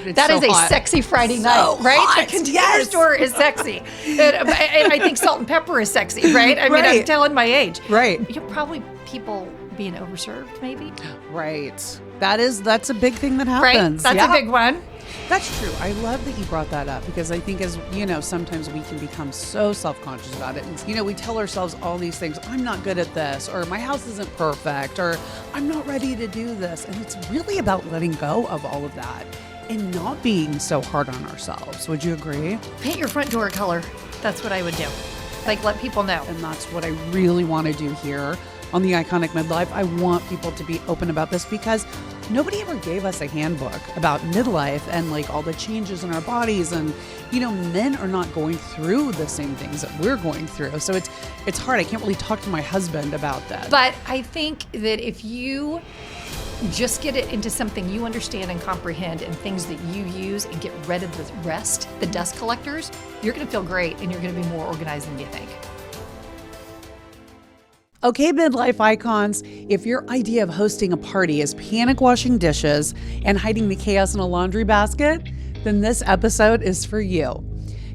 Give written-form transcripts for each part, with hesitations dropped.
That is so a hot. sexy Friday So night, right? hot, The Container yes. Store is sexy. And I think salt and pepper is sexy, right? I mean, I'm Right. telling my age. Right. Probably people being overserved, maybe. Right. That's a big thing that Right? happens. That's a big one. That's true. I love that you brought that up because I think sometimes we can become so self-conscious about it. And, we tell ourselves all these things. I'm not good at this, or my house isn't perfect, or I'm not ready to do this. And it's really about letting go of all of that and not being so hard on ourselves. Would you agree? Paint your front door color. That's what I would do. Like, let people know. And that's what I really want to do here on the Iconic Midlife. I want people to be open about this because nobody ever gave us a handbook about midlife and like all the changes in our bodies. And, men are not going through the same things that we're going through. So it's hard. I can't really talk to my husband about that. But I think that if you just get it into something you understand and comprehend and things that you use and get rid of the rest, the dust collectors, you're going to feel great and you're going to be more organized than you think. Okay, midlife icons, if your idea of hosting a party is panic washing dishes and hiding the chaos in a laundry basket, then this episode is for you.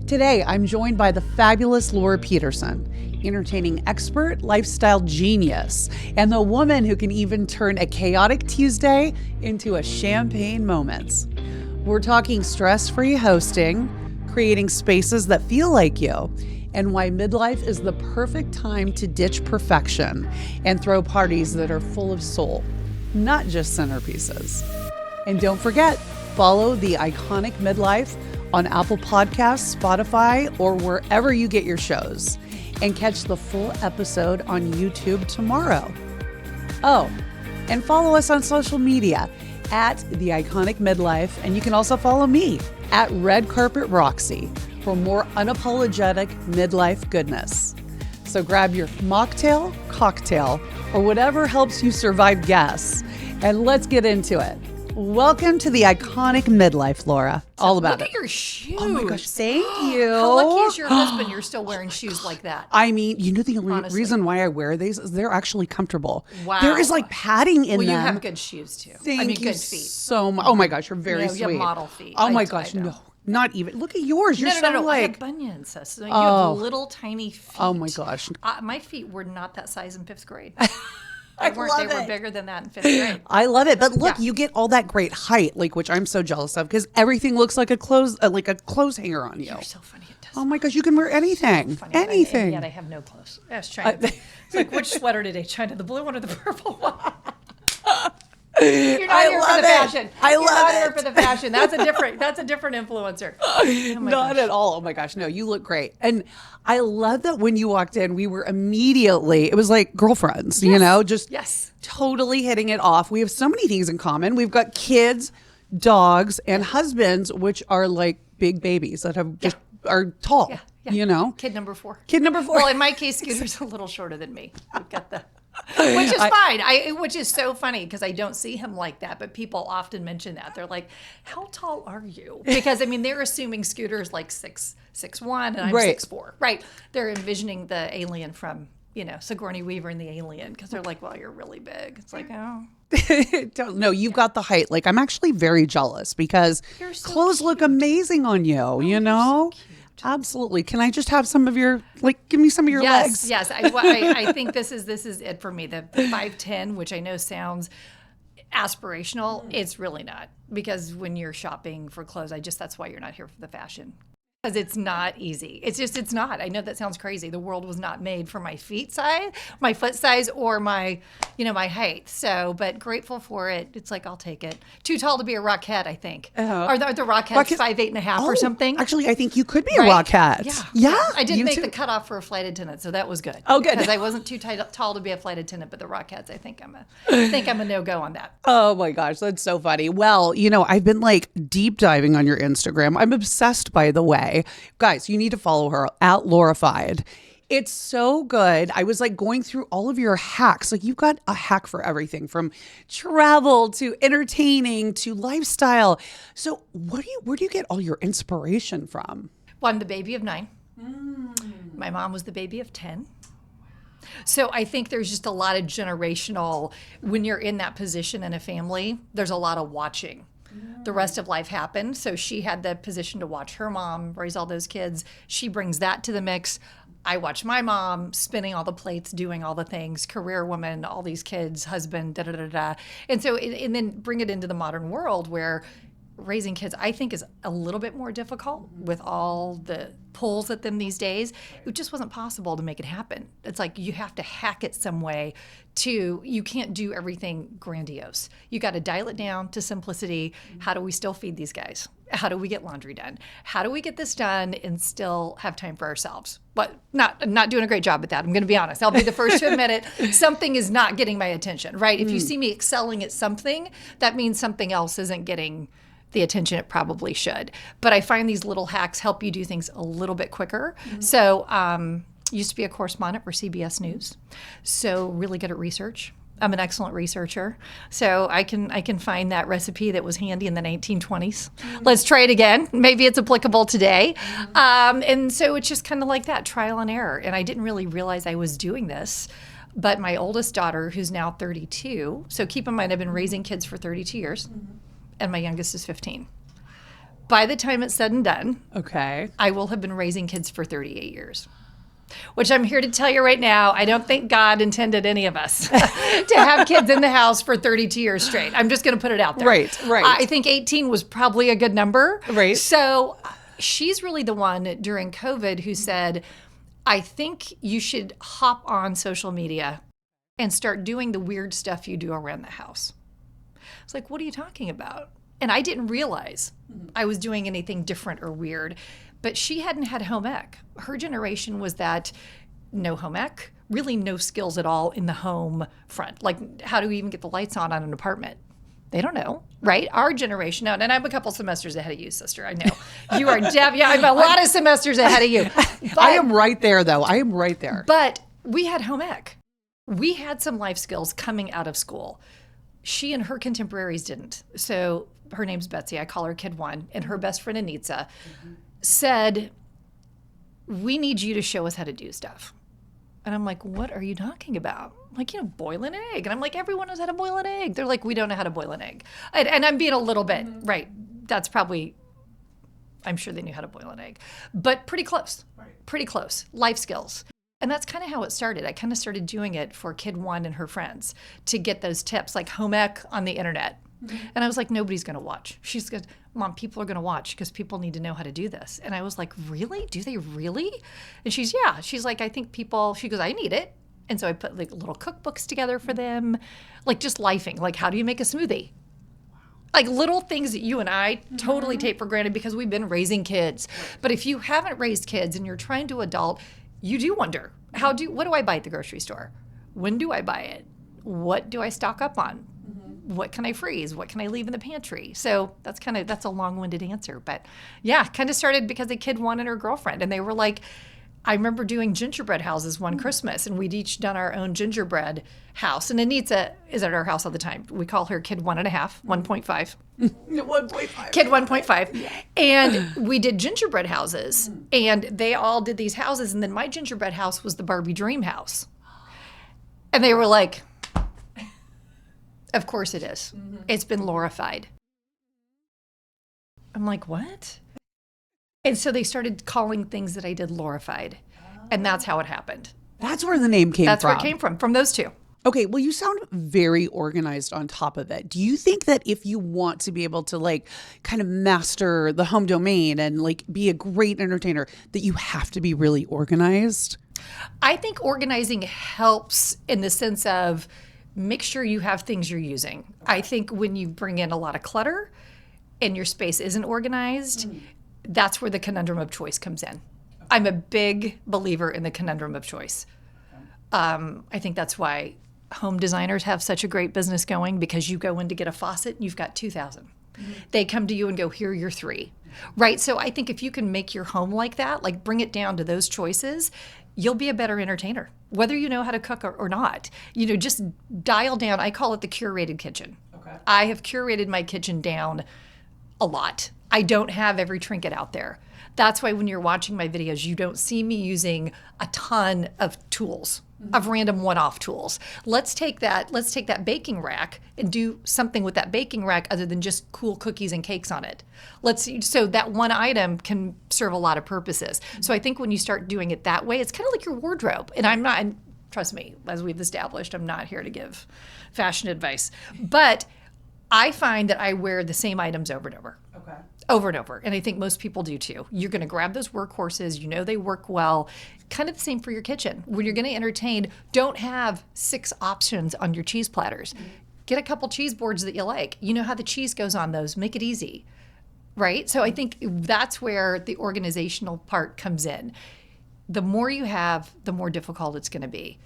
Today, I'm joined by the fabulous Lora Peterson, entertaining expert, lifestyle genius, and the woman who can even turn a chaotic Tuesday into a champagne moment. We're talking stress-free hosting, creating spaces that feel like you, and why midlife is the perfect time to ditch perfection and throw parties that are full of soul, not just centerpieces. And don't forget, follow the Iconic Midlife on Apple Podcasts, Spotify, or wherever you get your shows. And catch the full episode on YouTube tomorrow. Oh, and follow us on social media at The Iconic Midlife. And you can also follow me at Red Carpet Roxy for more unapologetic midlife goodness. So grab your mocktail, cocktail, or whatever helps you survive guests, and let's get into it. Welcome to the Iconic Midlife, Lora. All about it. Look at your shoes. Oh my gosh, thank you. How lucky is your husband you're still wearing shoes like that? I mean, the only Honestly. reason why I wear these is they're actually comfortable. Wow. There is like padding in Well, them. you have good shoes too. Thank I mean, you good feet. so much. Oh my gosh, you're very You sweet. have model feet. Oh my I gosh, don't. no, not even. Look at yours. You're No. so I like. have bunions. So you Oh. have little tiny feet. Oh my gosh. My feet were not that size in 5th grade. I They love were it. bigger than that in 5th grade. I love it, but look, Yeah. you get all that great height, like which I'm so jealous of because everything looks like a clothes hanger on you. You're so funny. It does. Oh my gosh, you can wear anything, Funny. And anything. yet I have no clothes. Yes, China. It's like, which sweater today, China? The blue one or the purple one? You're not I here for love the it. fashion. I You're love not it. here for the fashion. That's a different influencer. Oh my Not gosh. at all. Oh my gosh, no, you look great. And I love that when you walked in, we were immediately, it was like girlfriends, just Yes. totally hitting it off. We have so many things in common. We've got kids, dogs, and husbands, which are like big babies that have just are tall, Yeah. Kid number 4. Kid number 4. Well, in my case, Scooter's a little shorter than me. We've got the, which is fine. Which is so funny because I don't see him like that. But people often mention that. They're like, "How tall are you?" Because I mean, they're assuming Scooter's like 6'1" and I'm Right. 6'4". Right? They're envisioning the alien from Sigourney Weaver and the Alien because they're like, "Well, you're really big." It's like, oh. No, you've got the height. Like, I'm actually very jealous because You're so clothes look amazing on you, so cute. Absolutely. Can I just have some of your, give me some of your legs? Yes. I think this is it for me. The 5'10", which I know sounds aspirational, it's really not. Because when you're shopping for clothes, that's why you're not here for the fashion. Because it's not easy. It's not. I know that sounds crazy. The world was not made for my foot size, or my height. So, but grateful for it. It's like, I'll take it. Too tall to be a rockette, I think. Are the rockettes 5'8.5" or something? Actually, I think you could be Right? a rockette. Yeah. I didn't you make too. the cutoff for a flight attendant, so that was good. Oh, good. Because I wasn't too tall to be a flight attendant, but the Rockettes, I think I'm a no-go on that. Oh my gosh, that's so funny. Well, I've been deep diving on your Instagram. I'm obsessed, by the way. Guys, you need to follow her at Lorafied. It's so good. I was going through all of your hacks. You've got a hack for everything from travel to entertaining to lifestyle. So where do you get all your inspiration from? Well, I'm the baby of 9. My mom was the baby of 10. So I think there's just a lot of generational, when you're in that position in a family, there's a lot of watching. The rest of life happened. So she had the position to watch her mom raise all those kids. She brings that to the mix. I watch my mom spinning all the plates, doing all the things, career woman, all these kids, husband, da da da da. And so, and then bring it into the modern world where raising kids, I think, is a little bit more difficult with all the pulls at them these days. It just wasn't possible to make it happen. It's like you have to hack it some way you can't do everything grandiose. You got to dial it down to simplicity. How do we still feed these guys? How do we get laundry done? How do we get this done and still have time for ourselves? But not doing a great job at that. I'm going to be honest. I'll be the first to admit it. Something is not getting my attention, right? If you see me excelling at something, that means something else isn't getting the attention it probably should. But I find these little hacks help you do things a little bit quicker. So used to be a correspondent for CBS News. So really good at research. I'm an excellent researcher. So I can find that recipe that was handy in the 1920s. Let's try it again. Maybe it's applicable today. And so it's just kind of like that, trial and error. And I didn't really realize I was doing this. But my oldest daughter, who's now 32, so keep in mind I've been raising kids for 32 years. And my youngest is 15. By the time it's said and done, I will have been raising kids for 38 years. Which I'm here to tell you right now, I don't think God intended any of us to have kids in the house for 32 years straight. I'm just going to put it out there. Right. I think 18 was probably a good number. Right. So she's really the one during COVID who said, I think you should hop on social media and start doing the weird stuff you do around the house. I was like, what are you talking about? And I didn't realize I was doing anything different or weird. But she hadn't had home ec. Her generation was that no home ec, really no skills at all in the home front. Like, how do we even get the lights on an apartment? They don't know, right? Our generation, and I'm a couple semesters ahead of you, sister. I know. You are I'm a lot of semesters ahead of you. But, I am right there, though. I am right there. But we had home ec. We had some life skills coming out of school. She and her contemporaries didn't. So her name's Betsy. I call her Kid One. And her best friend, Anitza, said, we need you to show us how to do stuff. And I'm like, what are you talking about? Like, boil an egg. And I'm like, everyone knows how to boil an egg. They're like, we don't know how to boil an egg. And I'm being a little bit, right, that's probably, I'm sure they knew how to boil an egg. But pretty close, pretty close. Life skills. And that's kind of how it started. I kind of started doing it for Kid One and her friends to get those tips, like home ec on the internet. And I was like, nobody's going to watch. She's good. Mom, people are going to watch because people need to know how to do this. And I was like, really? Do they really? And she's like, I think people, she goes, I need it. And so I put like little cookbooks together for them, like just lifing, like how do you make a smoothie? Like little things that you and I totally take for granted because we've been raising kids. But if you haven't raised kids and you're trying to adult, you do wonder, what do I buy at the grocery store? When do I buy it? What do I stock up on? What can I freeze? What can I leave in the pantry? So that's a long-winded answer. But yeah, kind of started because a Kid One and her girlfriend. And they were like, I remember doing gingerbread houses one Christmas, and we'd each done our own gingerbread house. And Anitza is at our house all the time. We call her Kid 1.5, 1.5. 1.5. Kid 1.5. Yeah. And we did gingerbread houses, and they all did these houses. And then my gingerbread house was the Barbie dream house. And they were like, of course it is. It's been Lorafied. I'm like, what? And so they started calling things that I did Lorafied. And that's how it happened. That's where the name came from. That's where it came from those two. Okay, well, you sound very organized on top of it. Do you think that if you want to be able to like kind of master the home domain and like be a great entertainer, that you have to be really organized? I think organizing helps in the sense of make sure you have things you're using. I think when you bring in a lot of clutter and your space isn't organized, that's where the conundrum of choice comes in. I'm a big believer in the conundrum of choice. I think that's why home designers have such a great business going, because you go in to get a faucet and you've got 2,000. They come to you and go, here are your 3. Right? So I think if you can make your home like that, like bring it down to those choices, you'll be a better entertainer, whether you know how to cook or not. Just dial down. I call it the curated kitchen. Okay. I have curated my kitchen down a lot. I don't have every trinket out there. That's why when you're watching my videos, you don't see me using a ton of tools. of random one-off tools. Let's take that baking rack and do something with that baking rack other than just cool cookies and cakes on it. So that one item can serve a lot of purposes. So I think when you start doing it that way, it's kind of like your wardrobe. And trust me, as we've established, I'm not here to give fashion advice. But I find that I wear the same items over and over. Okay. Over and over. And I think most people do too. You're going to grab those workhorses. You know they work well. Kind of the same for your kitchen. When you're going to entertain, don't have 6 options on your cheese platters. Get a couple cheese boards that you like. You know how the cheese goes on those. Make it easy. Right? So I think that's where the organizational part comes in. The more you have, the more difficult it's going to be.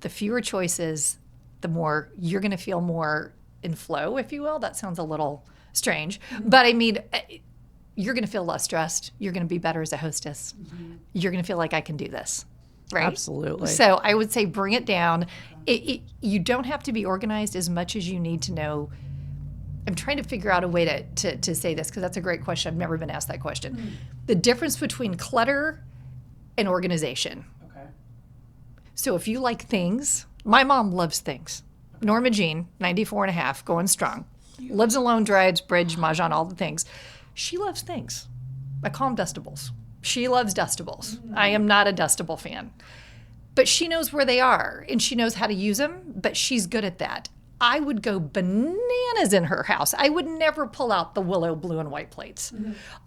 The fewer choices, the more you're going to feel more in flow, if you will. That sounds a little strange. But I mean, you're going to feel less stressed. You're going to be better as a hostess. You're going to feel like I can do this. Right? Absolutely. So I would say bring it down. You don't have to be organized as much as you need to know. I'm trying to figure out a way to say this because that's a great question. I've never been asked that question. The difference between clutter and organization. Okay. So if you like things, my mom loves things. Norma Jean, 94 and a half, going strong. Lives alone, drives, bridge, mahjong, all the things. She loves things. I call them dustables. She loves dustables. I am not a dustable fan. But she knows where they are, and she knows how to use them, but she's good at that. I would go bananas in her house. I would never pull out the willow blue and white plates.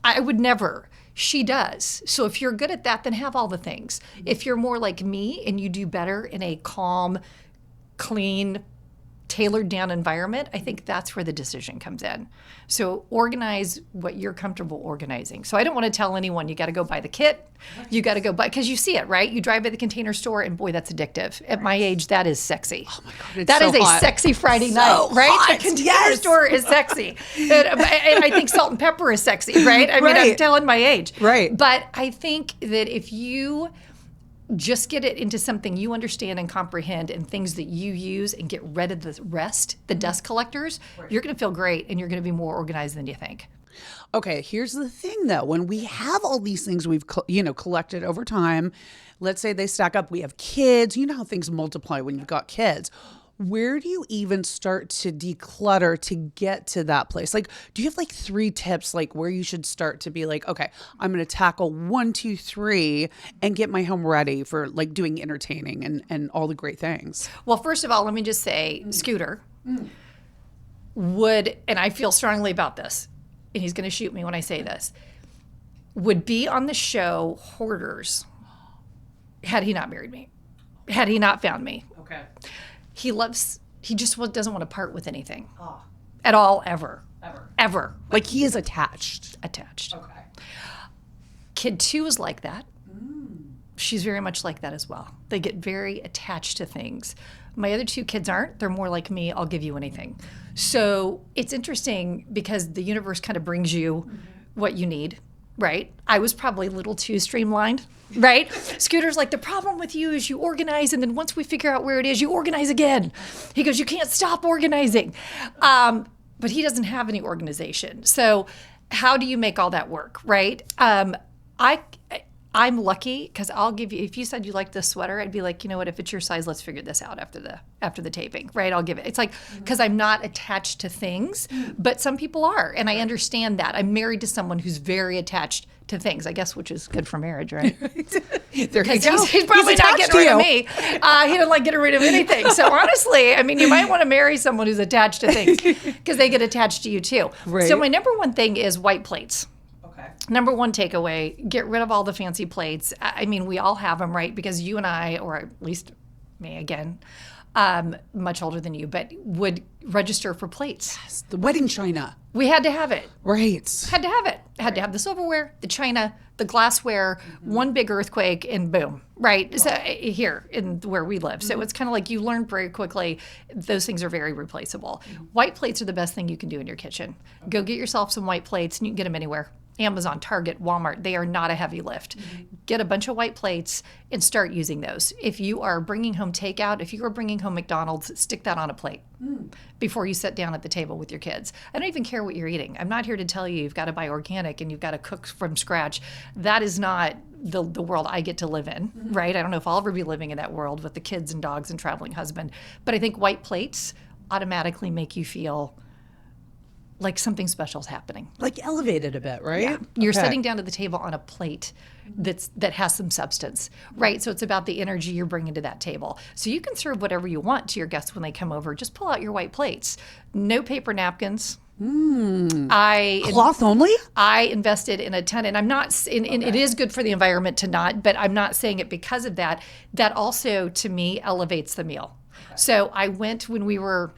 I would never. She does. So if you're good at that, then have all the things. If you're more like me and you do better in a calm, clean, tailored down environment, I think that's where the decision comes in. So organize what you're comfortable organizing. So I don't want to tell anyone you got to go buy the kit. You got to go buy, because you see it, right? You drive by the Container Store and boy, that's addictive. At my age, that is sexy. Oh my God, it's that so is a hot. sexy Friday So night, right? hot. The Container Store is sexy. And I think salt and pepper is sexy, right? I mean, I'm telling my age. Right. But I think that if you just get it into something you understand and comprehend and things that you use and get rid of the rest, the dust collectors, you're going to feel great and you're going to be more organized than you think. Okay, here's the thing though. When we have all these things we've collected over time, let's say they stack up, we have kids, you know how things multiply when you've got kids. Where do you even start to declutter to get to that place? Like, do you have like 3 tips, like where you should start to be like, okay, I'm going to tackle 1, 2, 3 and get my home ready for like doing entertaining and all the great things? Well, first of all, let me just say Scooter would, and I feel strongly about this, and he's going to shoot me when I say this, would be on the show Hoarders had he not married me, had he not found me. Okay. He just doesn't want to part with anything at all, ever. Like he is attached. Okay. Kid 2 is like that. She's very much like that as well. They get very attached to things. My other 2 kids aren't. They're more like me. I'll give you anything. So it's interesting because the universe kind of brings you what you need, right? I was probably a little too streamlined, right? Scooter's like, the problem with you is you organize, and then once we figure out where it is, you organize again. He goes, you can't stop organizing. But he doesn't have any organization. So how do you make all that work, right? I'm lucky because I'll give you, if you said you like this sweater, I'd be like, you know what, if it's your size, let's figure this out after the taping, right? I'll give it. It's like, because I'm not attached to things, but some people are, and I understand that. I'm married to someone who's very attached to things, I guess, which is good for marriage, right? Because he's probably not getting rid of me. He doesn't like getting rid of anything. So honestly, I mean, you might want to marry someone who's attached to things because they get attached to you too. Right. So my number one thing is white plates. Okay. Number one takeaway, get rid of all the fancy plates. I mean, we all have them, right? Because you and I, or at least me again, much older than you, but would register for plates. Yes, the wedding china. We had to have it. Right. Had to have it. Had to have the silverware, the china, the glassware, one big earthquake, and boom, right? So here in where we live. So it's kind of like you learn very quickly, those things are very replaceable. White plates are the best thing you can do in your kitchen. Go get yourself some white plates, and you can get them anywhere. Amazon, Target, Walmart, they are not a heavy lift. Get a bunch of white plates and start using those. If you are bringing home takeout, if you are bringing home McDonald's, stick that on a plate before you sit down at the table with your kids. I don't even care what you're eating. I'm not here to tell you you've got to buy organic and you've got to cook from scratch. That is not the world I get to live in, right? I don't know if I'll ever be living in that world with the kids and dogs and traveling husband, but I think white plates automatically make you feel like something special is happening. Like elevated a bit, right? Yeah. You're Okay. sitting down at the table on a plate that has some substance, right? So it's about the energy you're bringing to that table. So you can serve whatever you want to your guests when they come over. Just pull out your white plates. No paper napkins. Cloth only? I invested in a ton, and I'm not, and it is good for the environment to not, but I'm not saying it because of that. That also, to me, elevates the meal. So I went when we were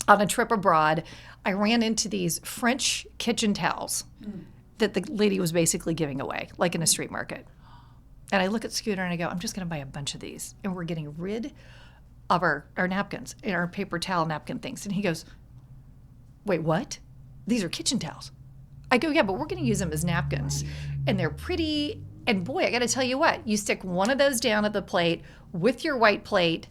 on a trip abroad, I ran into these French kitchen towels that the lady was basically giving away, like in a street market. And I look at Scooter and I go, I'm just going to buy a bunch of these. And we're getting rid of our napkins and our paper towel napkin things. And he goes, wait, what? These are kitchen towels. I go, yeah, but we're going to use them as napkins. And they're pretty. And boy, I got to tell you what, you stick one of those down at the plate with your white plate,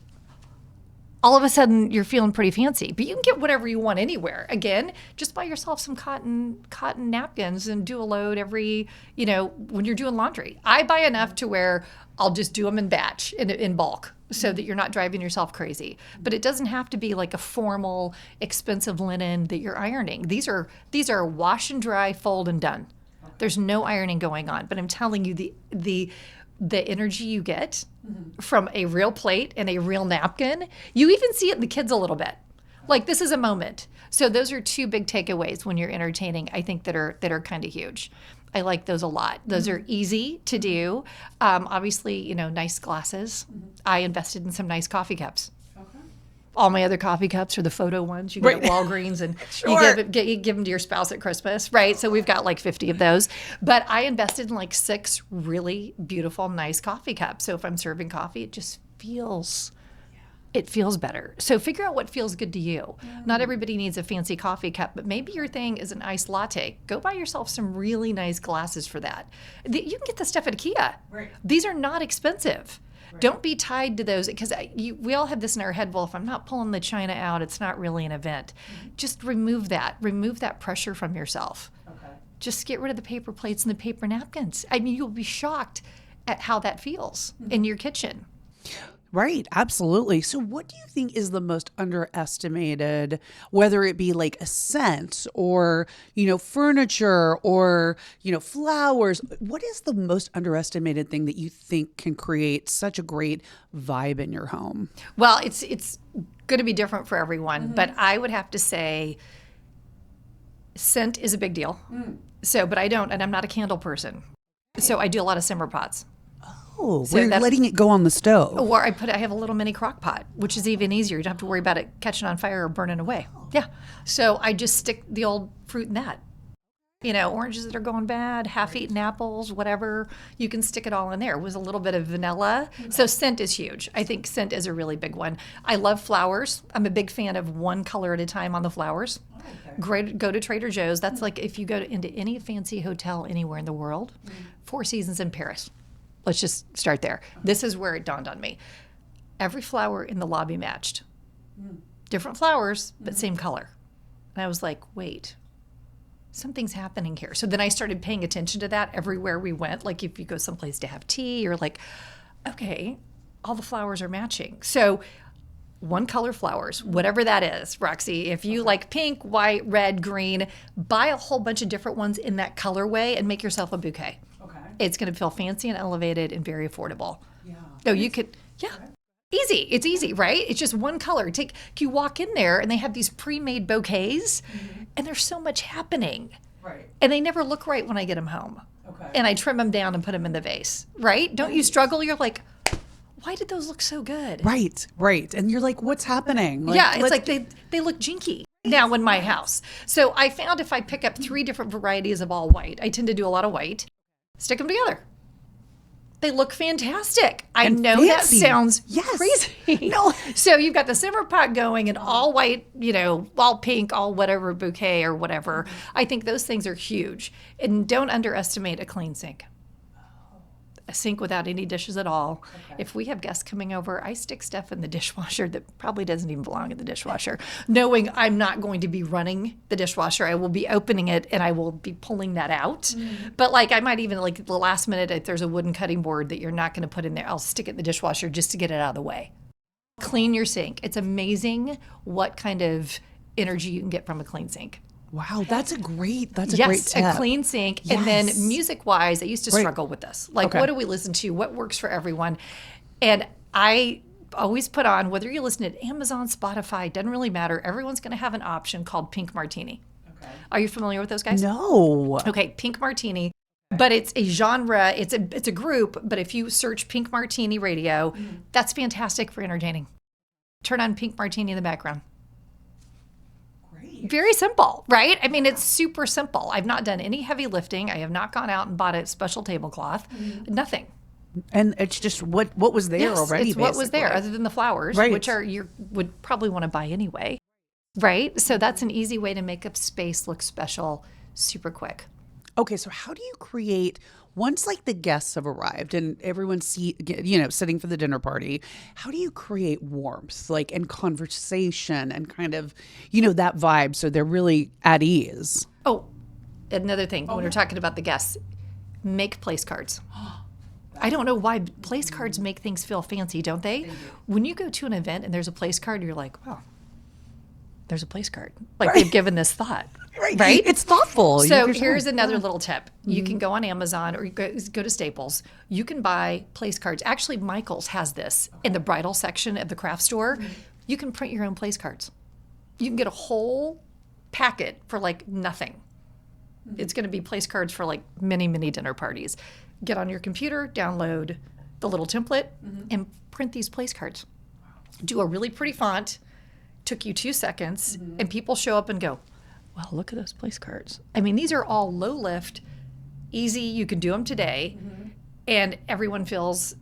all of a sudden you're feeling pretty fancy. But you can get whatever you want anywhere. Again, just buy yourself some cotton napkins and do a load every, when you're doing laundry. I buy enough to where I'll just do them in batch, in bulk, so that you're not driving yourself crazy. But it doesn't have to be like a formal, expensive linen that you're ironing. These are wash and dry, fold and done. There's no ironing going on. But I'm telling you, the energy you get from a real plate and a real napkin, you even see it in the kids a little bit. Like, this is a moment. So those are two big takeaways when you're entertaining, I think, that are kind of huge. I like those a lot. Those are easy to do. Obviously, nice glasses. I invested in some nice coffee cups. All my other coffee cups are the photo ones you get at Walgreens, and you give them to your spouse at Christmas, right? So we've got like 50 of those. But I invested in like 6 really beautiful, nice coffee cups. So if I'm serving coffee, it just feels better. So figure out what feels good to you. Not everybody needs a fancy coffee cup, but maybe your thing is an iced latte. Go buy yourself some really nice glasses for that. You can get the stuff at IKEA. Right. These are not expensive. Right. Don't be tied to those, because we all have this in our head. Well, if I'm not pulling the china out, it's not really an event. Just remove that pressure from yourself. Okay. Just get rid of the paper plates and the paper napkins. I mean, you'll be shocked at how that feels in your kitchen. Right, absolutely. So what do you think is the most underestimated, whether it be like a scent or, furniture or, flowers? What is the most underestimated thing that you think can create such a great vibe in your home? Well, it's going to be different for everyone, but I would have to say scent is a big deal. So, but I'm not a candle person. So I do a lot of simmer pots. Oh, so we're letting it go on the stove. Or I have a little mini crock pot, which is even easier. You don't have to worry about it catching on fire or burning away. Yeah. So I just stick the old fruit in that. Oranges that are going bad, half-eaten apples, whatever. You can stick it all in there with a little bit of vanilla. So scent is huge. I think scent is a really big one. I love flowers. I'm a big fan of one color at a time on the flowers. Great. Go to Trader Joe's. That's like if you go into any fancy hotel anywhere in the world, Four Seasons in Paris. Let's just start there. This is where it dawned on me. Every flower in the lobby matched. Different flowers, but same color. And I was like, wait, something's happening here. So then I started paying attention to that everywhere we went. Like if you go someplace to have tea, you're like, okay, all the flowers are matching. So one color flowers, whatever that is, Roxy. If you like pink, white, red, green, buy a whole bunch of different ones in that colorway and make yourself a bouquet. It's going to feel fancy and elevated and very affordable. Yeah. So you could, easy. It's easy, right? It's just one color. You walk in there and they have these pre-made bouquets and there's so much happening. Right. And they never look right when I get them home. Okay. And I trim them down and put them in the vase, right? Don't you struggle? You're like, why did those look so good? Right. And you're like, what's happening? It's like they look jinky now in my house. So I found if I pick up 3 different varieties of all white, I tend to do a lot of white. Stick them together. They look fantastic. I know fancy. That sounds crazy. No. So you've got the simmer pot going and all white, all pink, all whatever bouquet or whatever. I think those things are huge. And don't underestimate a clean sink. a sink without any dishes at all. Okay. If we have guests coming over, I stick stuff in the dishwasher that probably doesn't even belong in the dishwasher, knowing I'm not going to be running the dishwasher. I will be opening it and I will be pulling that out. Mm-hmm. But like I might even like the last minute, if there's a wooden cutting board that you're not going to put in there, I'll stick it in the dishwasher just to get it out of the way. Clean your sink. It's amazing what kind of energy you can get from a clean sink. Wow, that's a great tip. A clean sink. Yes. And then music-wise, I used to struggle with this. Like, what do we listen to? What works for everyone? And I always put on, whether you listen to Amazon, Spotify, doesn't really matter. Everyone's going to have an option called Pink Martini. Okay. Are you familiar with those guys? No. Okay, Pink Martini. But it's a genre, it's a group, but if you search Pink Martini Radio, that's fantastic for entertaining. Turn on Pink Martini in the background. Very simple, right? I mean, it's super simple. I've not done any heavy lifting. I have not gone out and bought a special tablecloth. Nothing. And it's just what was there already. It's what was there, other than the flowers, which you would probably want to buy anyway, right? So that's an easy way to make a space look special, super quick. Okay, so how do you create, once like the guests have arrived and everyone's sitting for the dinner party, how do you create warmth, like, and conversation and kind of, that vibe so they're really at ease? Oh, another thing, when we're talking about the guests, make place cards. I don't know why place cards make things feel fancy, don't they? They do. When you go to an event and there's a place card, you're like, wow, there's a place card. Like they've given this thought. Right? It's thoughtful. So here's another little tip. You can go on Amazon or you go to Staples. You can buy place cards. Actually, Michael's has this in the bridal section of the craft store. You can print your own place cards. You can get a whole packet for like nothing. It's going to be place cards for like many, many dinner parties. Get on your computer, download the little template, and print these place cards. Do a really pretty font. Took you 2 seconds, and people show up and go, wow, look at those place cards. I mean, these are all low lift, easy. You can do them today, and everyone feels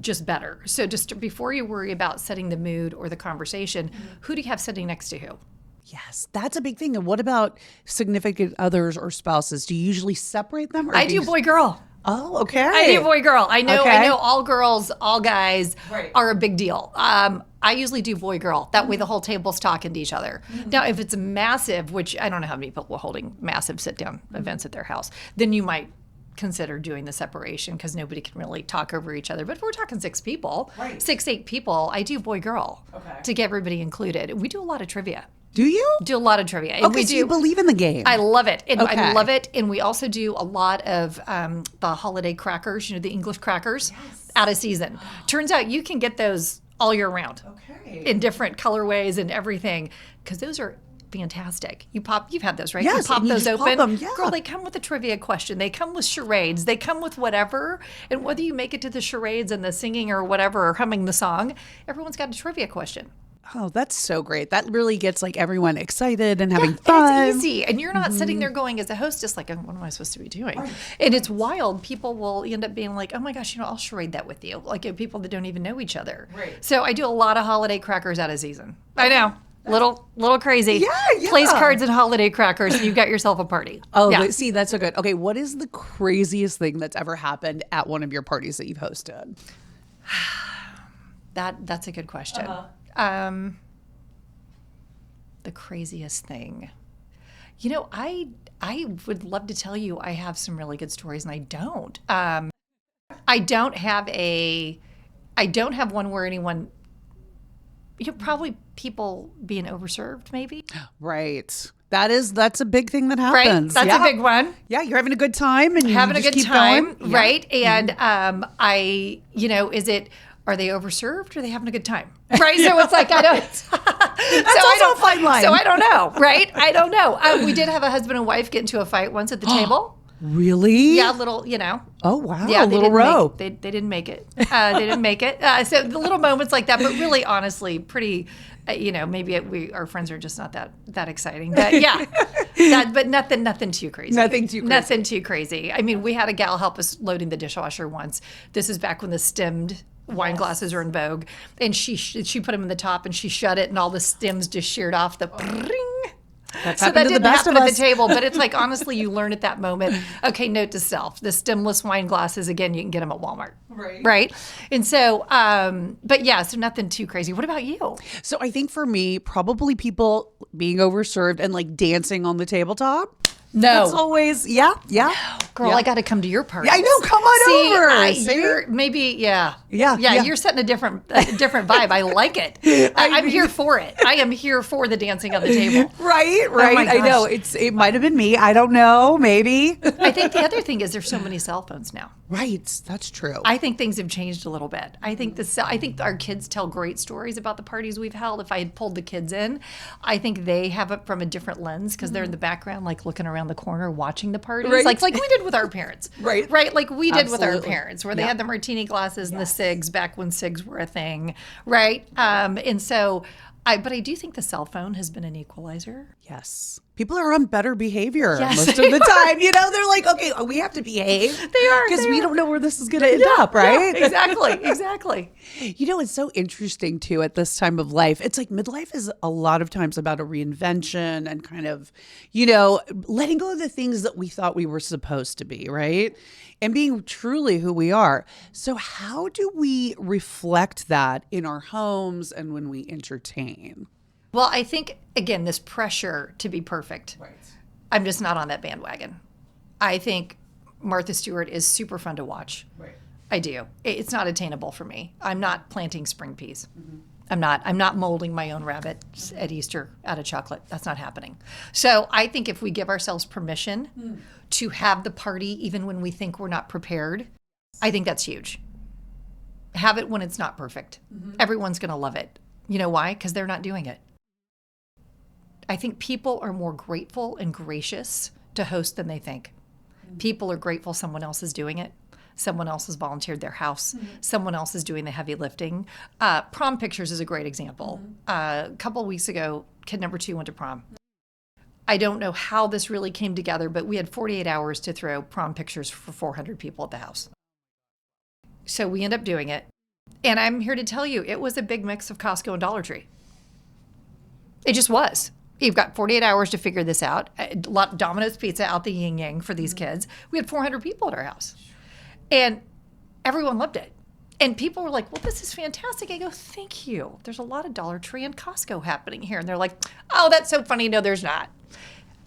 just better. So just before you worry about setting the mood or the conversation, who do you have sitting next to who? Yes, that's a big thing. And what about significant others or spouses? Do you usually separate them? Or I do boy girl. Oh, okay. I do boy girl. I know all girls, all guys are a big deal. I usually do boy girl. That way the whole table's talking to each other. Now, if it's massive, which I don't know how many people are holding massive sit-down events at their house, then you might consider doing the separation because nobody can really talk over each other. But if we're talking 6 people, 6-8 people, I do boy girl to get everybody included. We do a lot of trivia. Do you? Do a lot of trivia. And okay, so you believe in the game. I love it. And I love it. And we also do a lot of the holiday crackers, the English crackers, out of season. Turns out you can get those all year round in different colorways and everything because those are fantastic. You've had those, right? Yes, you pop those open. Pop them, Girl, they come with a trivia question. They come with charades. They come with whatever. And whether you make it to the charades and the singing or whatever, or humming the song, everyone's got a trivia question. Oh, that's so great. That really gets like everyone excited and having fun. And it's easy. And you're not sitting there going as a hostess like, what am I supposed to be doing? And it's wild. People will end up being like, oh my gosh, I'll charade that with you. Like people that don't even know each other. So I do a lot of holiday crackers out of season. I know. Little crazy. Yeah. Place cards and holiday crackers, and you've got yourself a party. Oh, see, that's so good. Okay, what is the craziest thing that's ever happened at one of your parties that you've hosted? That's a good question. The craziest thing. I would love to tell you I have some really good stories, and I don't. I don't have one where anyone, probably people being overserved, maybe. Right. That's a big thing that happens. Right? That's a big one. Yeah, you're having a good time and having you just a good keep time, going. Right? And are they overserved or are they having a good time? Right? So it's like, I don't. That's also a fine line. So I don't know, right? I don't know. We did have a husband and wife get into a fight once at the table. Really? Yeah, little, Oh, wow. Yeah, a little row. They didn't make it. They didn't make it. So the little moments like that, but really, honestly, pretty, maybe our friends are just not that exciting. But yeah, but nothing too crazy. Nothing too crazy. I mean, we had a gal help us loading the dishwasher once. This is back when the stemmed wine glasses are in vogue. And she put them in the top and she shut it and all the stems just sheared off the That's So that happened to the didn't best happen of at us. the table, but it's like, honestly, you learn at that moment, okay, note to self, the stemless wine glasses, again, you can get them at Walmart. Right. And so, but yeah, so nothing too crazy. What about you? So I think for me, probably people being overserved and like dancing on the tabletop. No. That's always, yeah. Girl, Yeah. I got to come to your party. I know. Come on over. See? You're maybe, yeah. Yeah. You're setting a different vibe. I like it. I'm here for it. I am here for the dancing on the table. Right. my I know. gosh. It might have been me. I don't know. Maybe. I think the other thing is there's so many cell phones now. Right. That's true. I think things have changed a little bit. I think our kids tell great stories about the parties we've held. If I had pulled the kids in, I think they have it from a different lens because they're in the background, like looking around the corner, watching the parties, Right. like we did with our parents, Right. like we did with our Absolutely. parents, where they Yeah. had the martini glasses and the cigs back when cigs were a thing, right? And so, but I do think the cell phone has been an equalizer. Yes. People are on better behavior Yes, most of the time. You know, they're like, okay, we have to behave. They are. Because we don't know where this is going to end up, right? Yeah, exactly. You know, it's so interesting too at this time of life. It's like midlife is a lot of times about a reinvention and kind of, you know, letting go of the things that we thought we were supposed to be, right? And being truly who we are. So how do we reflect that in our homes and when we entertain? Well, I think, again, this pressure to be perfect. Right. I'm just not on that bandwagon. I think Martha Stewart is super fun to watch. Right. I do. It's not attainable for me. I'm not planting spring peas. I'm not molding my own rabbits at Easter out of chocolate. That's not happening. So I think if we give ourselves permission to have the party even when we think we're not prepared, I think that's huge. Have it when it's not perfect. Everyone's going to love it. You know why? Because they're not doing it. I think people are more grateful and gracious to host than they think. People are grateful someone else is doing it. Someone else has volunteered their house. Someone else is doing the heavy lifting. Prom pictures is a great example. A couple of weeks ago, kid number 2 went to prom. I don't know how this really came together, but we had 48 hours to throw prom pictures for 400 people at the house. So we end up doing it. And I'm here to tell you, it was a big mix of Costco and Dollar Tree. It just was. You've got 48 hours to figure this out. Domino's Pizza out the yin yang for these kids. We had 400 people at our house. And everyone loved it. And people were like, well, this is fantastic. I go, thank you. There's a lot of Dollar Tree and Costco happening here. And they're like, oh, that's so funny. No, there's not.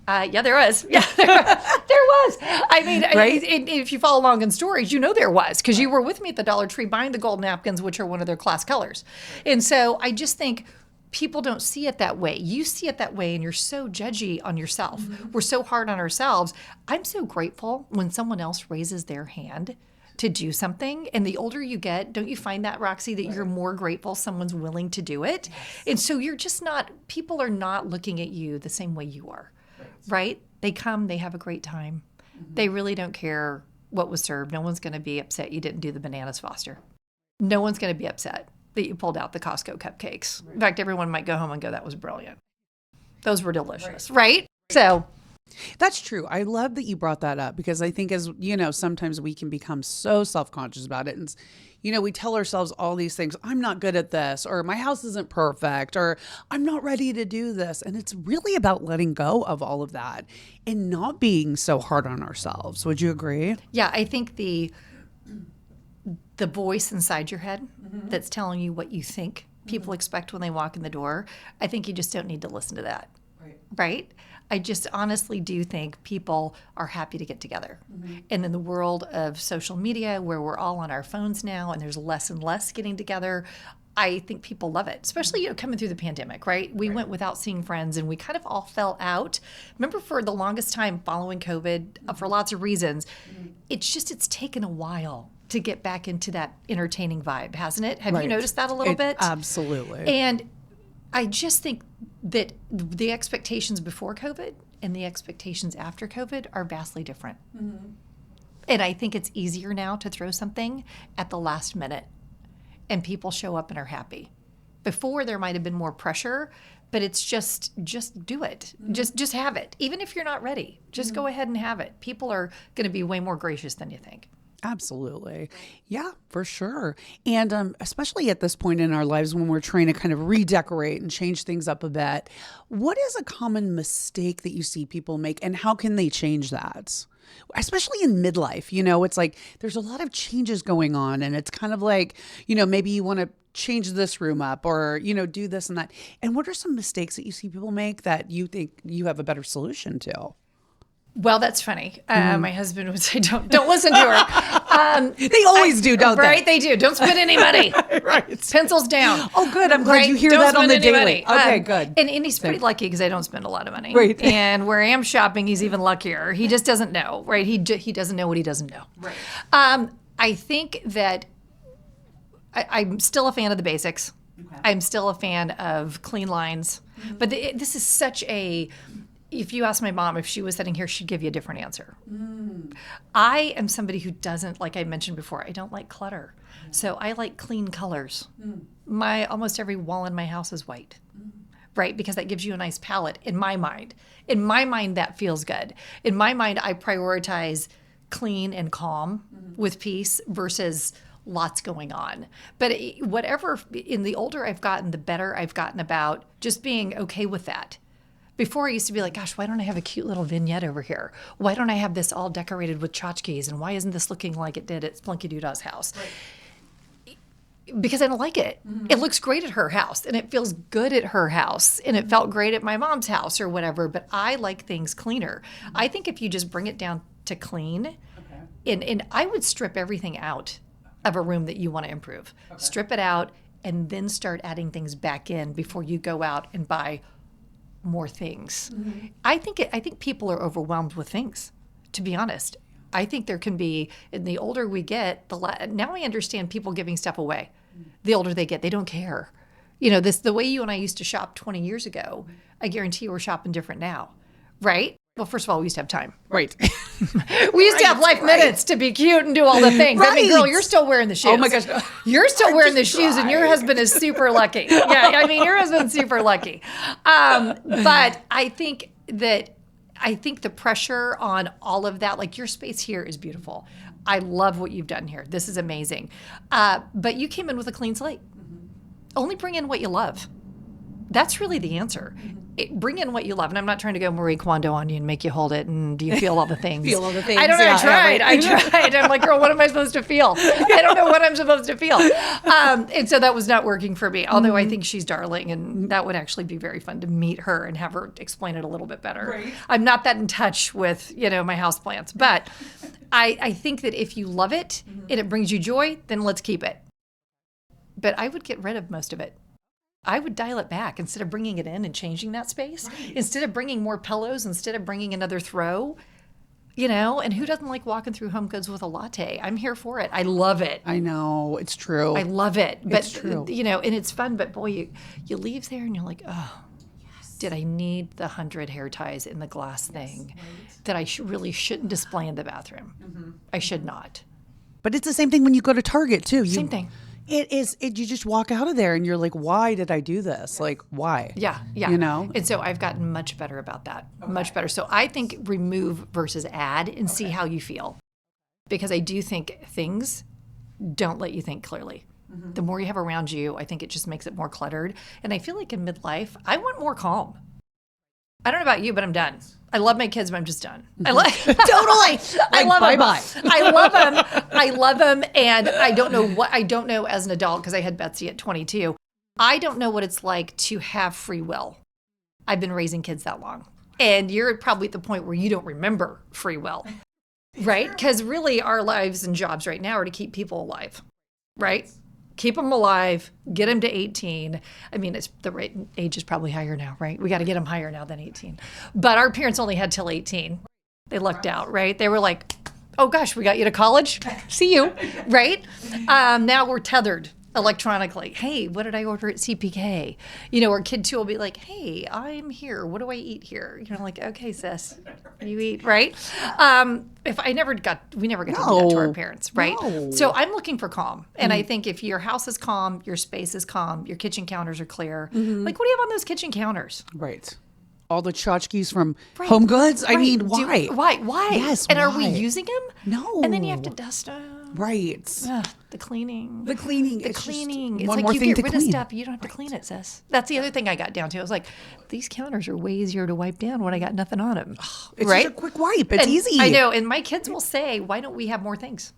Yeah, there was. Yeah, there was. I mean, Right? if you follow along in stories, you know there was, because you were with me at the Dollar Tree buying the gold napkins, which are one of their class colors. And so I just think people don't see it that way. You see it that way, and you're so judgy on yourself. We're so hard on ourselves. I'm so grateful when someone else raises their hand to do something. And the older you get, don't you find that, Roxy, that you're more grateful someone's willing to do it? And so you're just not, people are not looking at you the same way you are, right? They come, they have a great time. They really don't care what was served. No one's going to be upset you didn't do the bananas Foster. No one's going to be upset that you pulled out the Costco cupcakes. In fact, everyone might go home and go, that was brilliant. Those were delicious, right? So That's true. I love that you brought that up because I think, as you know, sometimes we can become so self-conscious about it. And, you know, we tell ourselves all these things. I'm not good at this, or my house isn't perfect, or I'm not ready to do this. And it's really about letting go of all of that and not being so hard on ourselves. Would you agree? yeah, I think the voice inside your head that's telling you what you think people expect when they walk in the door, I think you just don't need to listen to that. Right? I just honestly do think people are happy to get together. And in the world of social media, where we're all on our phones now and there's less and less getting together, I think people love it, especially, you know, coming through the pandemic, right? We went without seeing friends and we kind of all fell out. Remember, for the longest time following COVID, for lots of reasons, it's taken a while to get back into that entertaining vibe, hasn't it? Have you noticed that a little bit? Absolutely. And I just think that the expectations before COVID and the expectations after COVID are vastly different. And I think it's easier now to throw something at the last minute and people show up and are happy. Before, there might have been more pressure, but it's just do it. Just have it. Even if you're not ready, just go ahead and have it. People are going to be way more gracious than you think. Absolutely. Yeah, for sure. And especially at this point in our lives when we're trying to kind of redecorate and change things up a bit, what is a common mistake that you see people make and how can they change that? Especially in midlife, it's like there's a lot of changes going on and it's kind of like, maybe you want to change this room up or, do this and that. And what are some mistakes that you see people make that you think you have a better solution to? Well, that's funny. My husband would say, don't listen to her. They always do, don't they? Right, they do. Don't spend any money. Right. Pencils down. Oh, good. I'm glad Right? you hear Don't that on spend the any daily. money. Okay, good. And he's pretty lucky because I don't spend a lot of money. Right. And where I am shopping, he's even luckier. He just doesn't know, right? He doesn't know what he doesn't know. Right. I think that I'm still a fan of the basics. Okay. I'm still a fan of clean lines. Mm-hmm. But this is such a... If you ask my mom if she was sitting here, she'd give you a different answer. I am somebody who doesn't, like I mentioned before, I don't like clutter. So I like clean colors. Almost every wall in my house is white, right? Because that gives you a nice palette in my mind. In my mind, that feels good. In my mind, I prioritize clean and calm with peace versus lots going on. But whatever, in the older I've gotten, the better I've gotten about just being okay with that. Before I used to be like, gosh, why don't I have a cute little vignette over here? Why don't I have this all decorated with tchotchkes? And why isn't this looking like it did at Splunky Doodah's house? Right. Because I don't like it. It looks great at her house and it feels good at her house and it felt great at my mom's house or whatever, but I like things cleaner. I think if you just bring it down to clean, and I would strip everything out of a room that you want to improve. Okay. Strip it out and then start adding things back in before you go out and buy more things. I think people are overwhelmed with things, to be honest. I think there can be, and the older we get, now I understand people giving stuff away. The older they get, they don't care. The way you and I used to shop 20 years ago, I guarantee you we're shopping different now, right? Well, first of all, we used to have time. Right. We used to have life minutes to be cute and do all the things. Right. I mean, girl, you're still wearing the shoes. Oh my gosh. You're still wearing the shoes and your husband is super lucky. Yeah, I mean, your husband's super lucky. But I think the pressure on all of that, like your space here is beautiful. I love what you've done here. This is amazing. But you came in with a clean slate. Only bring in what you love. That's really the answer. Bring in what you love. And I'm not trying to go Marie Kondo on you and make you hold it. And do you feel all the things? Feel all the things. I don't know. Yeah, I tried. I'm like, girl, what am I supposed to feel? I don't know what I'm supposed to feel. And so that was not working for me. Although I think she's darling. And that would actually be very fun to meet her and have her explain it a little bit better. Right. I'm not that in touch with, my houseplants. But I think that if you love it and it brings you joy, then let's keep it. But I would get rid of most of it. I would dial it back instead of bringing it in and changing that space. Right. Instead of bringing more pillows, instead of bringing another throw, and who doesn't like walking through Home Goods with a latte? I'm here for it. I love it. I know. It's true. I love it. But, it's true. And it's fun. But boy, you leave there and you're like, oh, yes. Did I need the 100 hair ties in the glass thing that I really shouldn't display in the bathroom? I should not. But it's the same thing when you go to Target too. Same thing. It is. You just walk out of there and you're like, why did I do this? Like, why? Yeah. And so I've gotten much better about that. Okay. Much better. So I think remove versus add and see how you feel. Because I do think things don't let you think clearly. The more you have around you, I think it just makes it more cluttered. And I feel like in midlife, I want more calm. I don't know about you, but I'm done. I love my kids, but I'm just done. I like totally. I love them. Bye. I love them, and I don't know as an adult because I had Betsy at 22. I don't know what it's like to have free will. I've been raising kids that long, and you're probably at the point where you don't remember free will, right? Because really, our lives and jobs right now are to keep people alive, right? Keep them alive, get them to 18. I mean, the age is probably higher now, right? We got to get them higher now than 18. But our parents only had till 18. They lucked out, right? They were like, oh gosh, we got you to college. See you, right? Now we're tethered electronically. Hey, what did I order at CPK? Or kid 2 will be like, hey, I'm here. What do I eat here? Like, okay, sis, you eat, right? We never got to do that to our parents, right? No. So I'm looking for calm. And I think if your house is calm, your space is calm, your kitchen counters are clear. Like, what do you have on those kitchen counters? Right. all the tchotchkes from Home Goods? I mean, why? Why? Yes, and why? are we using them? No. And then you have to dust them. Right. The cleaning. The cleaning. The It's cleaning. just It's one like more you thing get to rid clean. of stuff. You don't have to clean it, sis. That's the other thing I got down to. I was like, these counters are way easier to wipe down when I got nothing on them. It's right? just a quick wipe. It's And easy. I know. And my kids will say, why don't we have more things?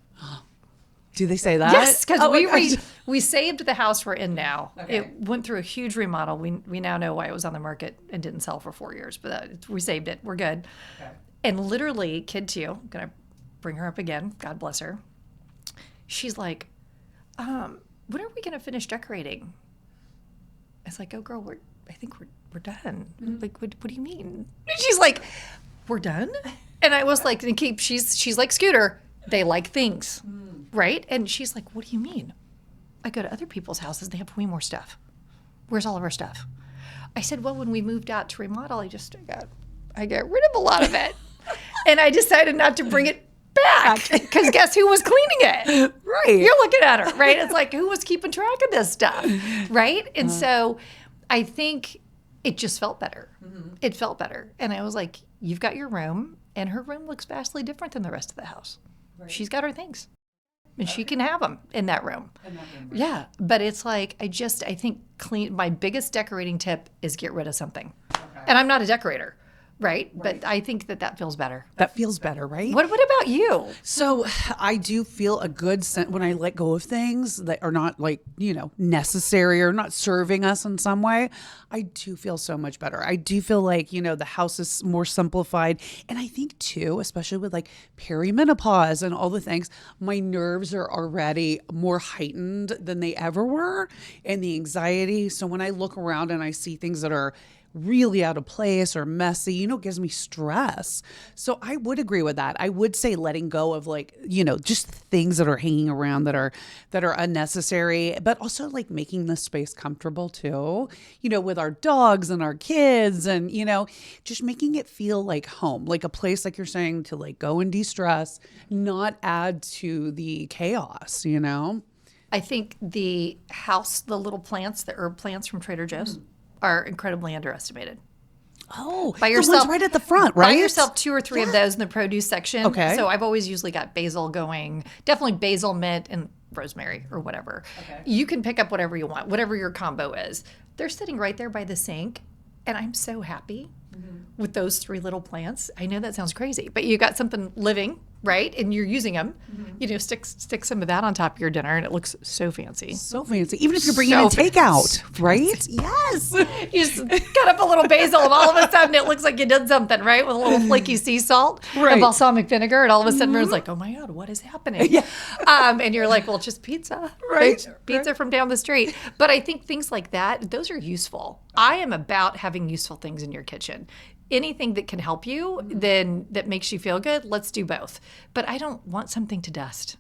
Do they say that? Yes, because Oh my gosh. we saved the house we're in now. Okay. It went through a huge remodel. We now know why it was on the market and didn't sell for 4 years, but we saved it. We're good. Okay. And literally, kid two, I'm going to bring her up again. God bless her. She's like, when are we going to finish decorating? It's like, oh, girl, I think we're done. Like, what do you mean? And she's like, we're done? And I was like, she's like Scooter. They like things, right? And she's like, what do you mean? I go to other people's houses. They have way more stuff. Where's all of our stuff? I said, well, when we moved out to remodel, I got rid of a lot of it. And I decided not to bring it back because guess who was cleaning it? Right. You're looking at her, right? It's like, who was keeping track of this stuff, right? And so I think it just felt better. It felt better. And I was like, you've got your room, and her room looks vastly different than the rest of the house. Right. She's got her things, and she can have them in that room. Right. Yeah, but it's like, I think my biggest decorating tip is get rid of something. Okay. And I'm not a decorator. Right? But I think that feels better. That feels better, right? What about you? So I do feel a good sense when I let go of things that are not necessary or not serving us in some way. I do feel so much better. I do feel like, the house is more simplified. And I think too, especially with like perimenopause and all the things, my nerves are already more heightened than they ever were, and the anxiety. So when I look around and I see things that are really out of place or messy, it gives me stress. So I would agree with that. I would say letting go of just things that are hanging around that are unnecessary, but also like making the space comfortable too, with our dogs and our kids, and, just making it feel like home, like a place, like you're saying, to like go and de-stress, not add to the chaos, I think the little plants, the herb plants from Trader Joe's, are incredibly underestimated. Oh, by yourself, the ones right at the front, right? Buy yourself 2 or 3 of those in the produce section. Okay. So I've always usually got basil going, definitely basil, mint, and rosemary or whatever. Okay. You can pick up whatever you want, whatever your combo is. They're sitting right there by the sink, and I'm so happy with those 3 little plants. I know that sounds crazy, but you got something living, right? And you're using them. Stick some of that on top of your dinner, and it looks so fancy. So fancy. Even if you're bringing in takeout, right? Yes. You just cut up a little basil, and all of a sudden it looks like you did something, right? With a little flaky sea salt and balsamic vinegar, and all of a sudden everyone's like, oh my God, what is happening? Yeah. And you're like, well, it's just pizza. Right. Pizza from down the street. But I think things like that, those are useful. I am about having useful things in your kitchen. Anything that can help you, then that makes you feel good, let's do both. But I don't want something to dust.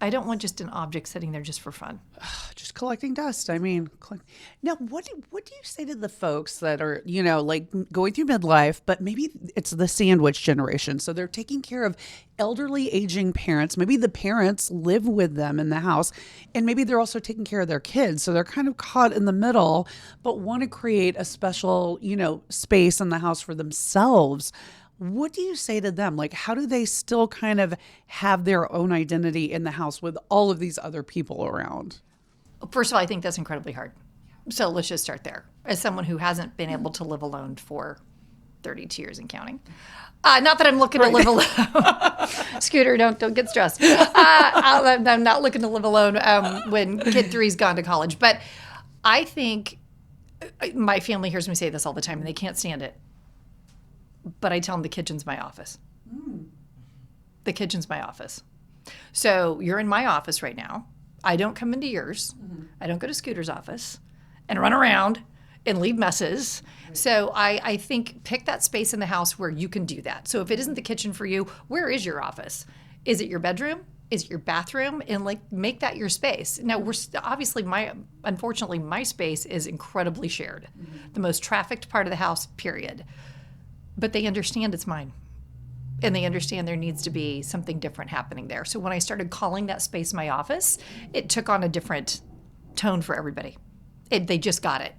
I don't want just an object sitting there just for fun. Just collecting dust. I mean, now what do you say to the folks that are, like going through midlife, but maybe it's the sandwich generation. So they're taking care of elderly aging parents. Maybe the parents live with them in the house, and maybe they're also taking care of their kids. So they're kind of caught in the middle, but want to create a special, space in the house for themselves. What do you say to them? Like, how do they still kind of have their own identity in the house with all of these other people around? First of all, I think that's incredibly hard. So let's just start there. As someone who hasn't been able to live alone for 32 years and counting. Not that I'm looking to live alone. Scooter, don't get stressed. I'm not looking to live alone when kid 3's gone to college. But I think my family hears me say this all the time, and they can't stand it. But I tell them the kitchen's my office. The kitchen's my office. So you're in my office right now. I don't come into yours. I don't go to Scooter's office and run around and leave messes. So I think pick that space in the house where you can do that. So if it isn't the kitchen for you, where is your office? Is it your bedroom? Is it your bathroom? And make that your space. Now obviously unfortunately my space is incredibly shared. The most trafficked part of the house, period. But they understand it's mine. And they understand there needs to be something different happening there. So when I started calling that space my office, it took on a different tone for everybody. They just got it.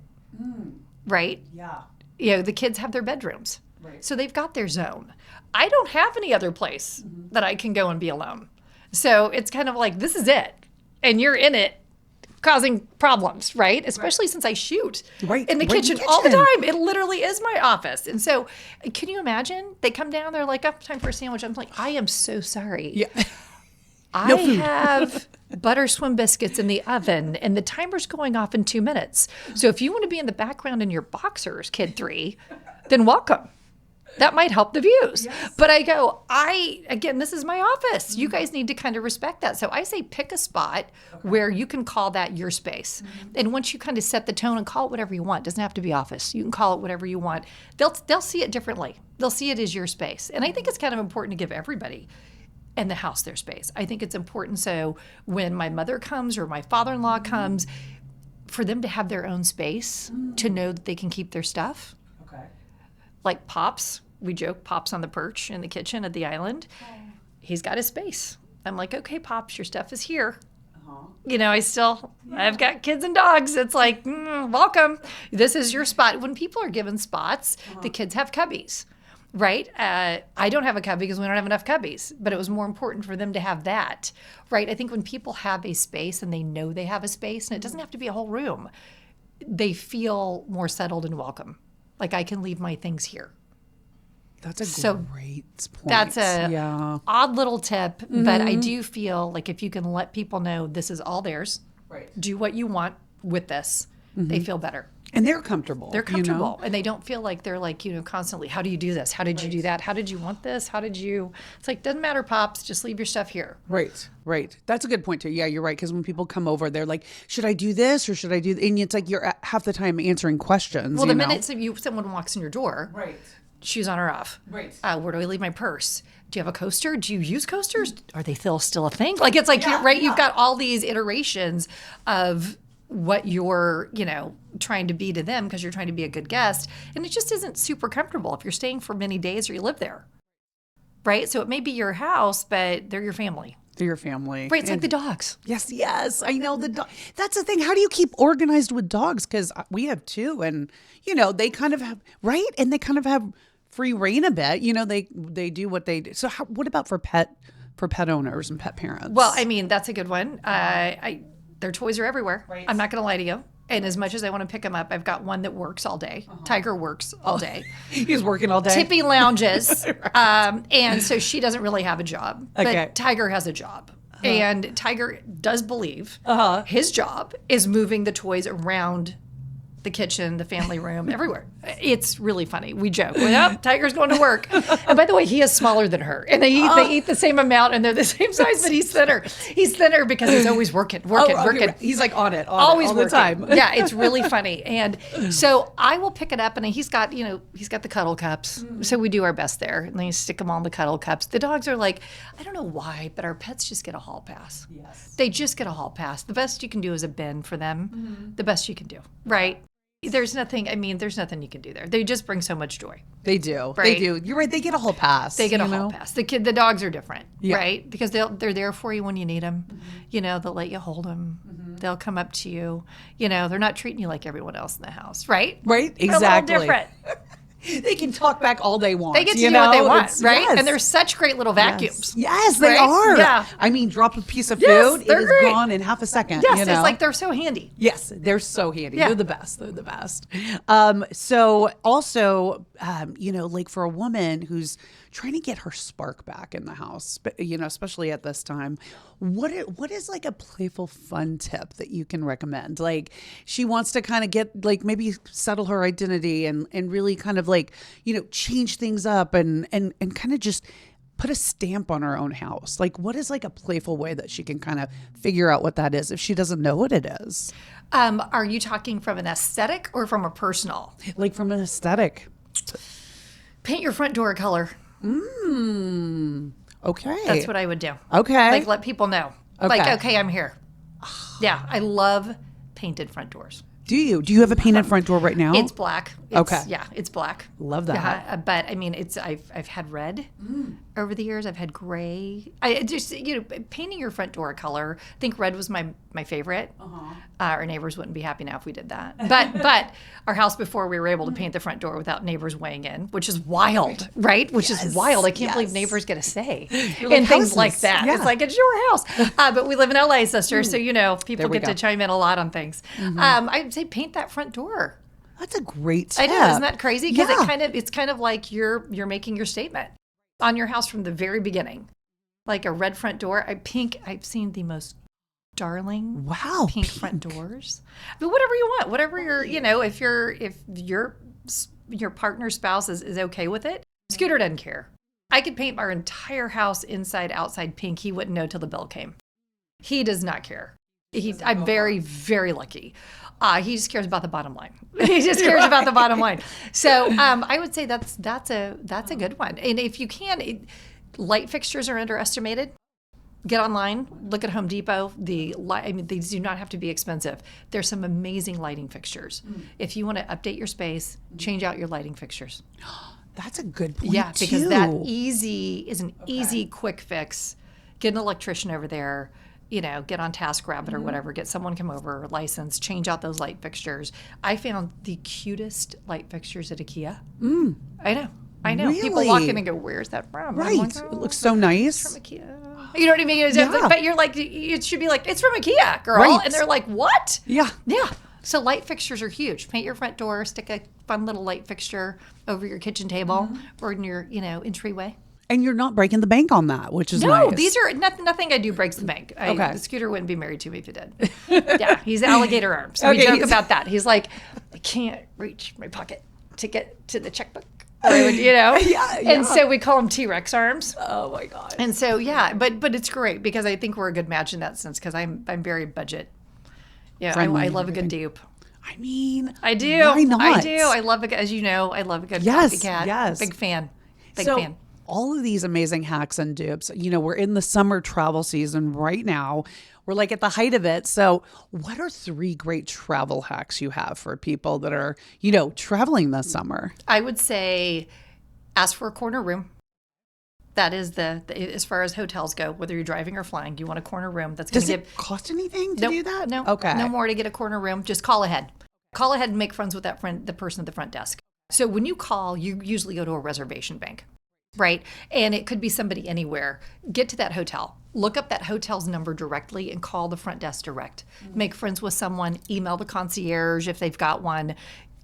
Right? Yeah. the kids have their bedrooms. Right. So they've got their zone. I don't have any other place that I can go and be alone. So it's kind of like, this is it. And you're in it causing problems, right? Especially since I shoot in the kitchen all the time. It literally is my office. And so can you imagine? They come down, they're like, oh, time for a sandwich. I'm like, I am so sorry. Yeah. I have butter swim biscuits in the oven and the timer's going off in 2 minutes. So if you want to be in the background in your boxers, kid 3, then welcome. That might help the views. Yes. But I go, again, this is my office. You guys need to kind of respect that. So I say pick a spot where you can call that your space. And once you kind of set the tone and call it whatever you want, it doesn't have to be office. You can call it whatever you want. They'll see it differently. They'll see it as your space. And I think it's kind of important to give everybody in the house their space. I think it's important so when my mother comes or my father-in-law comes, for them to have their own space, to know that they can keep their stuff. Like Pops, we joke, Pops on the perch in the kitchen at the island. He's got his space. I'm like, okay, Pops, your stuff is here. I've got kids and dogs. It's like, welcome. This is your spot. When people are given spots, the kids have cubbies, right? I don't have a cubby because we don't have enough cubbies, but it was more important for them to have that, right? I think when people have a space and they know they have a space, and it doesn't have to be a whole room, they feel more settled and welcome. Like I can leave my things here. That's a great point. That's a odd little tip, but I do feel like if you can let people know this is all theirs, do what you want with this, they feel better. And they're comfortable. They're comfortable. And they don't feel like they're like, constantly, how do you do this? How did you do that? How did you want this? How did you? It's like, doesn't matter, Pops. Just leave your stuff here. Right. That's a good point too. Yeah, you're right. Because when people come over, they're like, should I do this or should I do? And it's like you're half the time answering questions. Well, the minute someone walks in your door, shoes on or off. Where do I leave my purse? Do you have a coaster? Do you use coasters? Are they still a thing? Like, it's like, you've got all these iterations of what you're, trying to be to them because you're trying to be a good guest. And it just isn't super comfortable if you're staying for many days or you live there. Right? So it may be your house, but they're your family. They're your family. Right. It's like the dogs. Yes. I know the dog. That's the thing. How do you keep organized with dogs? Because we have 2 and, they kind of have, right? And they kind of have free reign a bit. They do what they do. So what about for pet owners and pet parents? Well, I mean, that's a good one. Their toys are everywhere. Right. I'm not going to lie to you. And as much as I want to pick them up, I've got one that works all day. Tiger works all day. He's working all day. Tippy lounges. And so she doesn't really have a job. But Tiger has a job. And Tiger does believe his job is moving the toys around the kitchen, the family room, everywhere. It's really funny. We joke. Tiger's going to work. And by the way, he is smaller than her. And they eat the same amount and they're the same size, but he's thinner. He's thinner because he's always working. He's like on it always all working. The time. Yeah, it's really funny. And so I will pick it up and he's got the cuddle cups. So we do our best there. And then you stick them on the cuddle cups. The dogs are like, I don't know why, but our pets just get a hall pass. Yes. They just get a hall pass. The best you can do is a bin for them. The best you can do, right? There's nothing you can do there. They just bring so much joy. They do. Right? They do. You're right. They get a whole pass. They get a whole pass. The dogs are different, right? Because they're there for you when you need them. They'll let you hold them. They'll come up to you. They're not treating you like everyone else in the house, right? Right. Exactly. They're a little different. They can talk back all they want. They get to do what they want, right? Yes. And they're such great little vacuums. Yes, they are. Yeah. I mean, drop a piece of food, it is great. Gone in half a second. Yes, it's like they're so handy. Yes, they're so handy. Yeah. They're the best. So also, like for a woman who's trying to get her spark back in the house, especially at this time, what is like a playful fun tip that you can recommend? Like she wants to kind of get like maybe settle her identity and really kind of like, change things up and kind of just put a stamp on her own house. Like what is like a playful way that she can kind of figure out what that is if she doesn't know what it is? Are you talking from an aesthetic or from a personal? Like from an aesthetic. Paint your front door a color. Okay. That's what I would do. Okay. Like let people know. Okay. Like, okay, I'm here. Yeah, I love painted front doors. Do you? Do you have a painted front door right now? It's black. Yeah, it's black. Love that. But I mean, I've had red over the years. I've had gray. I just, painting your front door a color. I think red was my favorite. Our neighbors wouldn't be happy now if we did that. But our house before, we were able to paint the front door without neighbors weighing in, which is wild, right? Which is wild. I can't believe neighbors get a say in things like that. Yeah. It's like, it's your house. But we live in LA, sister, so people get to chime in a lot on things. I'd say paint that front door. That's a great tip. I know, isn't that crazy? Because it's kind of like you're making your statement on your house from the very beginning. Like a red front door, I've seen the most darling pink front doors. But whatever you want, whatever if your partner's spouse is okay with it. Scooter doesn't care. I could paint our entire house inside outside pink. He wouldn't know till the bill came. He does not care. I'm very, very lucky. He just cares about the bottom line. He just cares about the bottom line. So I would say that's a good one. And if you can, light fixtures are underestimated. Get online, look at Home Depot. These do not have to be expensive. There's some amazing lighting fixtures. If you want to update your space, change out your lighting fixtures. That's a good point. Yeah, because that is an easy, quick fix. Get an electrician over there. Get on TaskRabbit or whatever, get someone come over, license, change out those light fixtures. I found the cutest light fixtures at IKEA. I know. Really? People walk in and go, "Where's that from?" Right. Like, It looks so nice. It's from IKEA. You know what I mean? But you're like, it should be like, "It's from IKEA, girl." Right. And they're like, "What?" Yeah. Yeah. So light fixtures are huge. Paint your front door, stick a fun little light fixture over your kitchen table or in your, entryway. And you're not breaking the bank on that, which is No, nice. these are nothing I do breaks the bank. Okay. The Scooter wouldn't be married to me if he did. Yeah, he's alligator arms. We Okay, joke about that. He's like, I can't reach my pocket to get to the checkbook. Or, And so we call him T-Rex arms. Oh my God. And so but it's great because I think we're a good match in that sense because I'm very budget. Yeah, I love a good dupe. I mean, I do. Why not? I do. I love it. As you know, I love a good copycat. Yes. Big fan. Big so, fan. All of these amazing hacks and dupes, we're in the summer travel season right now. We're like at the height of it. So what are 3 great travel hacks you have for people that are, traveling this summer? I would say ask for a corner room. That is as far as hotels go, whether you're driving or flying, you want a corner room that's going to Does it cost anything to do that? No. Okay. No more to get a corner room. Just call ahead. Call ahead and make friends with the person at the front desk. So when you call, you usually go to a reservation bank. Right. And it could be somebody anywhere. Get to that hotel. Look up that hotel's number directly and call the front desk direct. Make friends with someone. Email the concierge if they've got one.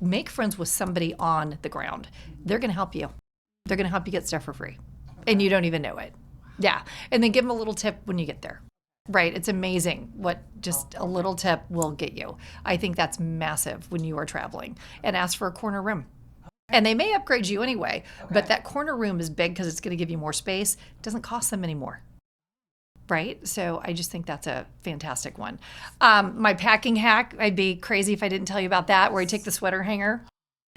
Make friends with somebody on the ground. They're going to help you. They're going to help you get stuff for free. And you don't even know it. Yeah. And then give them a little tip when you get there. Right. It's amazing what just a little tip will get you. I think that's massive when you are traveling. And ask for a corner room. And they may upgrade you anyway, but that corner room is big because it's going to give you more space. It doesn't cost them any more. Right? So I just think that's a fantastic one. My packing hack, I'd be crazy if I didn't tell you about that, where I take the sweater hanger.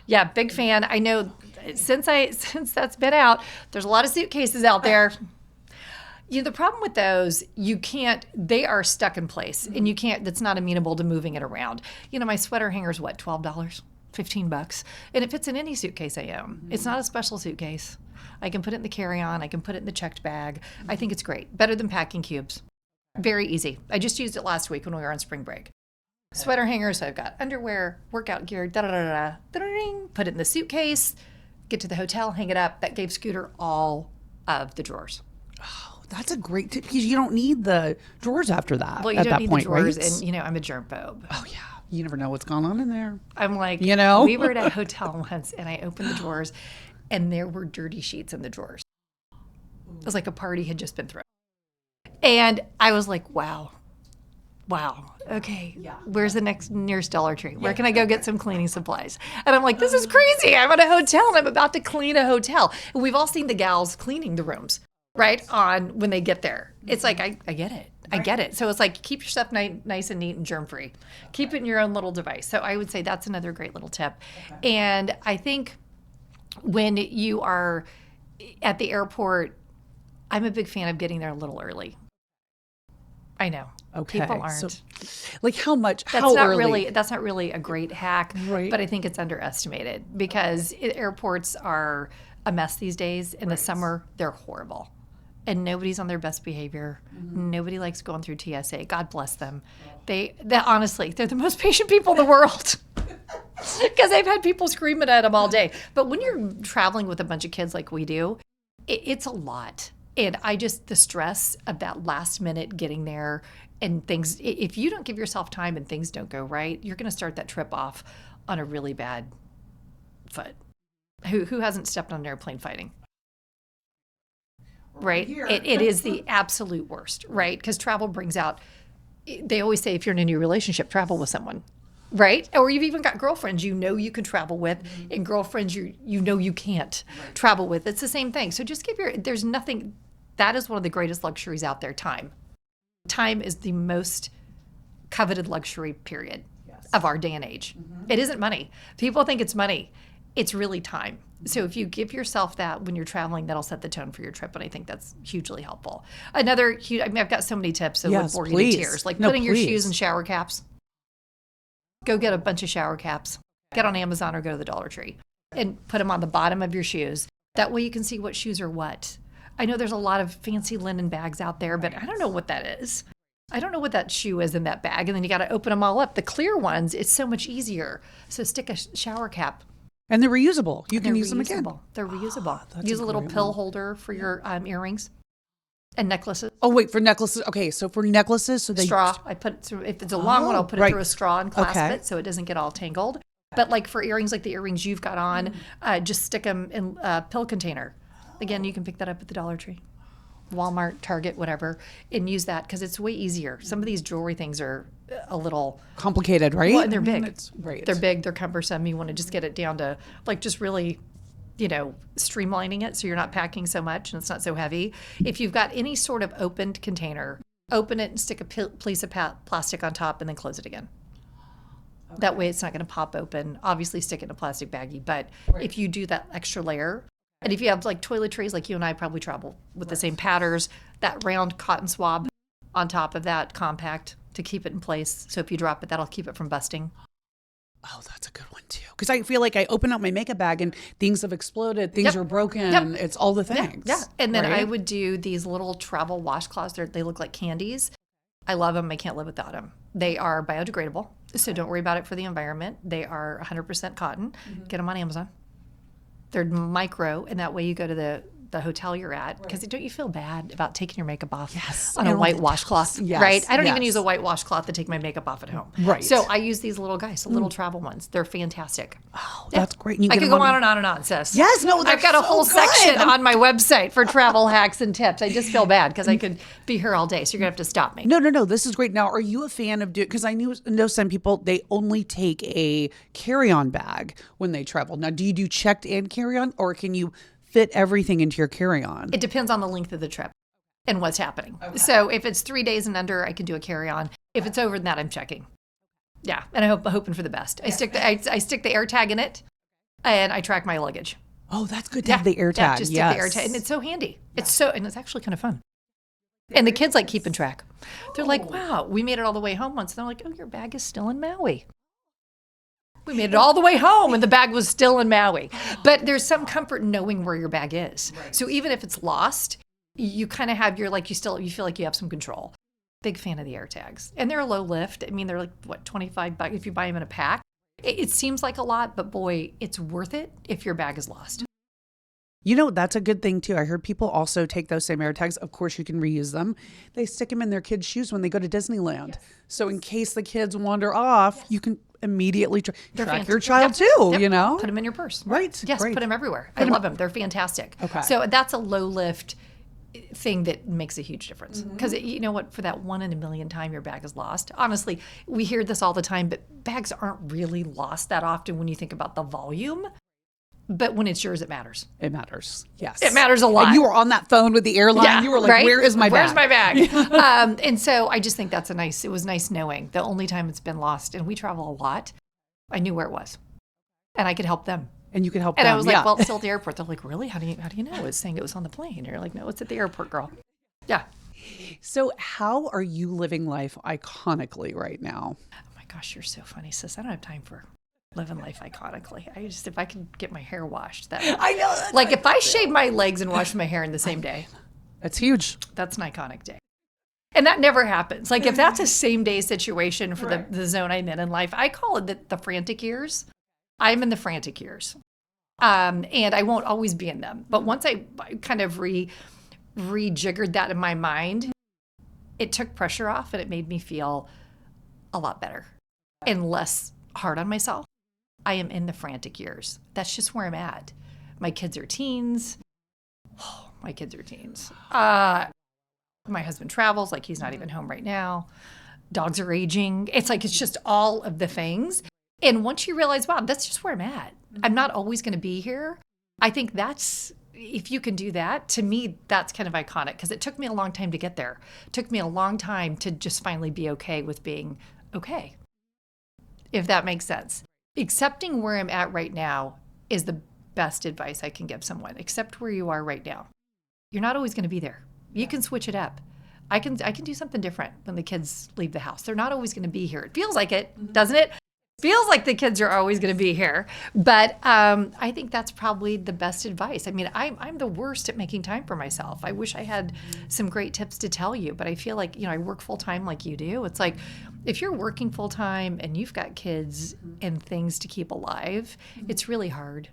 Yeah, big fan. I know since that's been out, there's a lot of suitcases out there. The problem with those, they are stuck in place and that's not amenable to moving it around. My sweater hanger is what, $12? $15, and it fits in any suitcase I own. It's not a special suitcase. I can put it in the carry-on. I can put it in the checked bag. I think it's great. Better than packing cubes. Very easy. I just used it last week when we were on spring break. Sweater hangers. I've got underwear, workout gear. Put it in the suitcase. Get to the hotel. Hang it up. That gave Scooter all of the drawers. Oh, that's a great tip because you don't need the drawers after that. Well, you don't need the drawers, and I'm a germphobe. Oh yeah. You never know what's going on in there. I'm like, we were at a hotel once and I opened the drawers and there were dirty sheets in the drawers. It was like a party had just been thrown. And I was like, wow. Okay. Yeah. Where's the nearest Dollar Tree? Where can I go get some cleaning supplies? And I'm like, this is crazy. I'm at a hotel and I'm about to clean a hotel. And we've all seen the gals cleaning the rooms, right? On when they get there. It's like, I get it. I get it. So it's like, keep your stuff nice and neat and germ-free. Keep it in your own little device. So I would say that's another great little tip. Okay. And I think when you are at the airport, I'm a big fan of getting there a little early. I know. Okay. People aren't. So, like how much? That's how not early? That's not really a great hack, right. But I think it's underestimated because airports are a mess these days. In the summer, they're horrible. And nobody's on their best behavior. Nobody likes going through TSA. God bless them. They honestly, they're the most patient people in the world. Because they've had people screaming at them all day. But when you're traveling with a bunch of kids like we do, it's a lot. And the stress of that last minute getting there and things, if you don't give yourself time and things don't go right, you're going to start that trip off on a really bad foot. Who hasn't stepped on an airplane fighting? Right? It is the absolute worst, right? Because travel brings out, they always say if you're in a new relationship, travel with someone. Right? Or you've even got girlfriends you know you can travel with, and girlfriends you know you can't travel with. It's the same thing. So just there's nothing, that is one of the greatest luxuries out there, time. Time is the most coveted luxury, period, of our day and age. It isn't money. People think it's money. It's really time. So if you give yourself that when you're traveling, that'll set the tone for your trip, and I think that's hugely helpful. Another huge, I've got so many tips that would bore you to tears, like putting your shoes in shower caps. Go get a bunch of shower caps. Get on Amazon or go to the Dollar Tree and put them on the bottom of your shoes. That way you can see what shoes are what. I know there's a lot of fancy linen bags out there, but I don't know what that is. I don't know what that shoe is in that bag. And then you got to open them all up. The clear ones, it's so much easier. So stick a shower cap. And they're reusable. You can use them again. They're reusable. Use a little pill holder for your earrings and necklaces. Oh, wait, for necklaces. Okay, so for necklaces, so they straw. I put it through, if it's a long one, I'll put it through a straw and clasp it so it doesn't get all tangled. But like for earrings, like the earrings you've got on, just stick them in a pill container. Again, you can pick that up at the Dollar Tree, Walmart, Target, whatever, and use that because it's way easier. Some of these jewelry things are a little complicated, right? Well, and they're big. They're big. They're cumbersome. You want to just get it down to like just really, streamlining it so you're not packing so much and it's not so heavy. If you've got any sort of opened container, open it and stick a piece of plastic on top and then close it again. Okay. That way it's not going to pop open. Obviously stick it in a plastic baggie, but if you do that extra layer, and if you have like toiletries, like you and I probably travel with the same patterns, that round cotton swab on top of that compact to keep it in place. So if you drop it, that'll keep it from busting. Oh, that's a good one too. Because I feel like I open up my makeup bag and things have exploded, things are broken, it's all the things. Yeah. And then I would do these little travel washcloths. They look like candies. I love them. I can't live without them. They are biodegradable, so don't worry about it for the environment. They are 100% cotton. Get them on Amazon. They're micro, and that way you go to the hotel you're at, because don't you feel bad about taking your makeup off on a white washcloth, right? I don't even use a white washcloth to take my makeup off at home. Right. So I use these little guys, the little travel ones. They're fantastic. Oh, that's great. I could go on and on and on, sis. Yes, no, I've got a whole section on my website for travel hacks and tips. I just feel bad because I could be here all day, so you're going to have to stop me. No. This is great. Now, are you a fan of because I know some people, they only take a carry-on bag when they travel. Now, do you do checked and carry-on, or can you fit everything into your carry-on? It depends on the length of the trip and what's happening. Okay. So if it's 3 days and under, I can do a carry-on. If it's over than that, I'm checking. Yeah, and I'm hoping for the best. I stick the air tag in it, and I track my luggage. Oh, that's good to have the air tag. Yeah, just stick the air tag, and it's so handy. Yeah. And it's actually kind of fun. And the kids like keeping track. They're like, "Wow, we made it all the way home once." And they're like, "Oh, your bag is still in Maui." We made it all the way home and the bag was still in Maui. But there's some comfort in knowing where your bag is. Right. So even if it's lost, you kind of have you feel like you have some control. Big fan of the air tags. And they're a low lift. I mean, they're like, $25 if you buy them in a pack. It seems like a lot, but boy, it's worth it if your bag is lost. That's a good thing too. I heard people also take those same air tags. Of course, you can reuse them. They stick them in their kids' shoes when they go to Disneyland. Yes. So in case the kids wander off, you can immediately track your child too, Put them in your purse. Right. Yes, right. Put them everywhere. I love them. They're fantastic. Okay. So that's a low lift thing that makes a huge difference. Because you know what, for that 1 in a million time your bag is lost, honestly, we hear this all the time, but bags aren't really lost that often when you think about the volume. But when it's yours, it matters. It matters. Yes. It matters a lot. And you were on that phone with the airline. Yeah, you were like, Where is my bag? Where's my bag? And so I just think it was nice knowing the only time it's been lost, and we travel a lot, I knew where it was. And I could help them. And you could help them. And I was like, well, it's still at the airport. They're like, really? How do you know? It's saying it was on the plane. And you're like, no, it's at the airport, girl. Yeah. So how are you living life iconically right now? Oh my gosh, you're so funny, sis. I don't have time for living life iconically. If I could get my hair washed, that I know. That's like if I shave my legs and wash my hair in the same day, That's huge. that's an iconic day. And that never happens. Like if that's a same day situation for the zone I'm in life, I call it the frantic years. I'm in the frantic years. And I won't always be in them. But once I kind of rejiggered that in my mind, it took pressure off and it made me feel a lot better and less hard on myself. I am in the frantic years. That's just where I'm at. My kids are teens. Oh, my kids are teens. My husband travels, like he's not even home right now. Dogs are aging. It's just all of the things. And once you realize, wow, that's just where I'm at. I'm not always going to be here. I think if you can do that, to me, that's kind of iconic because it took me a long time to get there. It took me a long time to just finally be okay with being okay, if that makes sense. Accepting where I'm at right now is the best advice I can give someone. Accept where you are right now. You're not always going to be there. You can switch it up. I can do something different when the kids leave the house. They're not always going to be here. It feels like it, doesn't it? Feels like the kids are always going to be here. But I think that's probably the best advice. I mean, I'm the worst at making time for myself. I wish I had some great tips to tell you, but I feel like, I work full time like you do. It's like if you're working full time and you've got kids and things to keep alive, it's really hard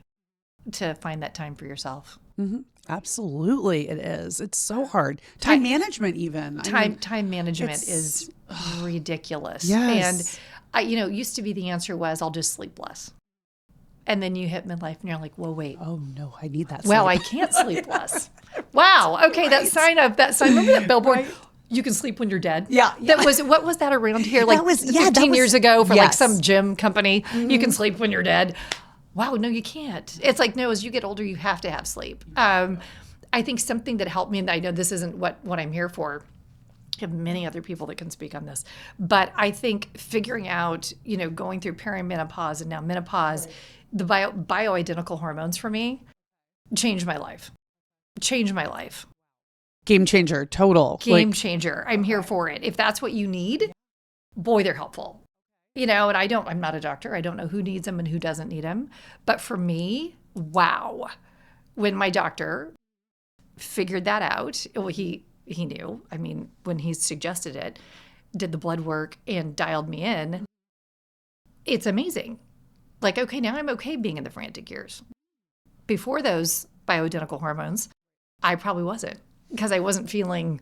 to find that time for yourself. Mm-hmm. Absolutely, it is. It's so hard. Time management, even. Time management is ridiculous. Yes. And used to be the answer was I'll just sleep less. And then you hit midlife and you're like, whoa, wait. Oh no, I need that sleep. Well, I can't sleep less. Wow. Okay, right. that sign. Remember that billboard? Right. You can sleep when you're dead. Yeah. What was that around here? Like 15 years ago for like some gym company. Mm-hmm. You can sleep when you're dead. Wow, no, you can't. It's like, no, as you get older, you have to have sleep. I think something that helped me, and I know this isn't what I'm here for. I have many other people that can speak on this. But I think figuring out, going through perimenopause and now menopause, the bioidentical hormones for me changed my life. Game changer, total. Game changer. I'm here for it. If that's what you need, boy, they're helpful. And I'm not a doctor. I don't know who needs them and who doesn't need them. But for me, wow. When my doctor figured that out, well, he knew. I mean, when he suggested it, did the blood work and dialed me in, it's amazing. Like, okay, now I'm okay being in the frantic years. Before those bioidentical hormones, I probably wasn't because I wasn't feeling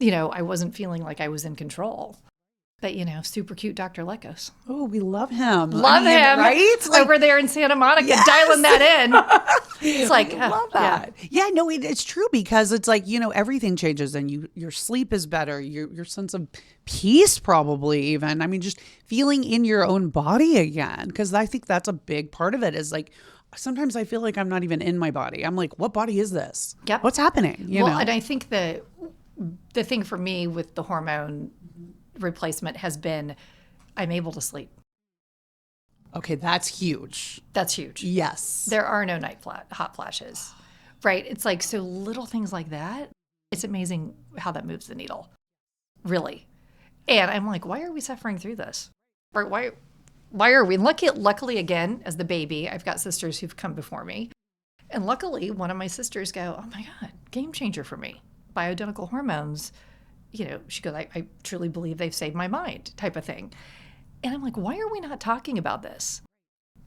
like I was in control. But, super cute Dr. Lekos. Oh, we love him. Him. Right? Over there in Santa Monica, dialing that in. It's like, I love that. Yeah, no, it's true because it's like, everything changes and your sleep is better. Your sense of peace probably even. I mean, just feeling in your own body again. Because I think that's a big part of it is like, sometimes I feel like I'm not even in my body. I'm like, what body is this? Yep. What's happening? You know? And I think the thing for me with the hormone replacement has been I'm able to sleep. Okay, that's huge. That's huge. Yes. There are no hot flashes, right? It's like, so little things like that, it's amazing how that moves the needle, really. And I'm like, why are we suffering through this? Right? Why are we? Luckily, again, as the baby, I've got sisters who've come before me. And luckily, one of my sisters go, oh my God, game changer for me. Bioidentical hormones. She goes, I truly believe they've saved my mind type of thing. And I'm like, why are we not talking about this?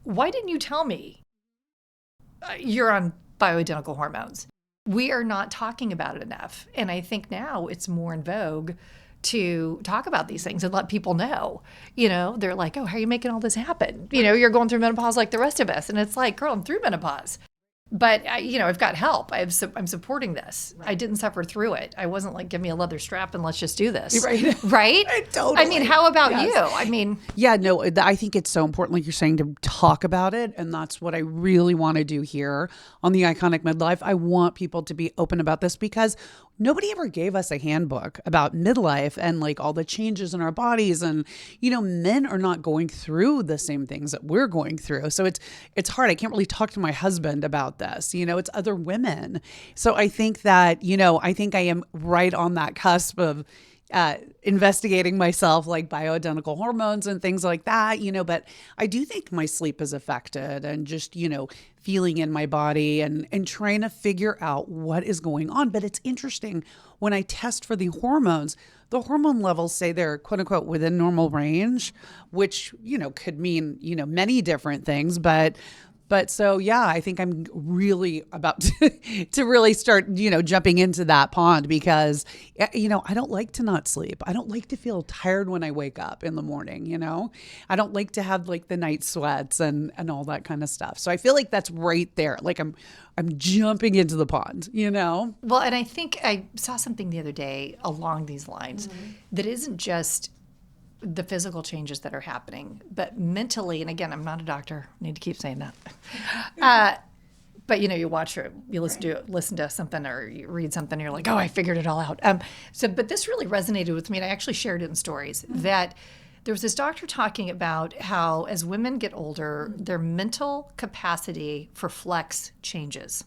Why didn't you tell me you're on bioidentical hormones? We are not talking about it enough. And I think now it's more in vogue to talk about these things and let people know. They're like, oh, how are you making all this happen? You're going through menopause like the rest of us. And it's like, girl, I'm through menopause. But, I've got help. I'm supporting this. Right. I didn't suffer through it. I wasn't like, give me a leather strap and let's just do this. Right? Totally. I mean, how about you? I mean. Yeah, no, I think it's so important, like you're saying, to talk about it. And that's what I really want to do here on the Iconic Midlife. I want people to be open about this because nobody ever gave us a handbook about midlife and like all the changes in our bodies. And, men are not going through the same things that we're going through. So it's hard. I can't really talk to my husband about this. It's other women. So I think that, I think I am right on that cusp of, investigating myself, like bioidentical hormones and things like that, but I do think my sleep is affected, and just, feeling in my body and trying to figure out what is going on. But it's interesting, when I test for the hormones, the hormone levels say they're quote unquote within normal range, which, could mean, many different things. But so, yeah, I think I'm really about to really start, jumping into that pond, because, I don't like to not sleep. I don't like to feel tired when I wake up in the morning, I don't like to have like the night sweats and all that kind of stuff. So I feel like that's right there. Like I'm jumping into the pond, Well, and I think I saw something the other day along these lines that isn't just the physical changes that are happening, but mentally, and again, I'm not a doctor, I need to keep saying that. But you watch it, you listen to something, or you read something, you're like, oh, I figured it all out. But this really resonated with me, and I actually shared it in stories, that there was this doctor talking about how as women get older, their mental capacity for flex changes.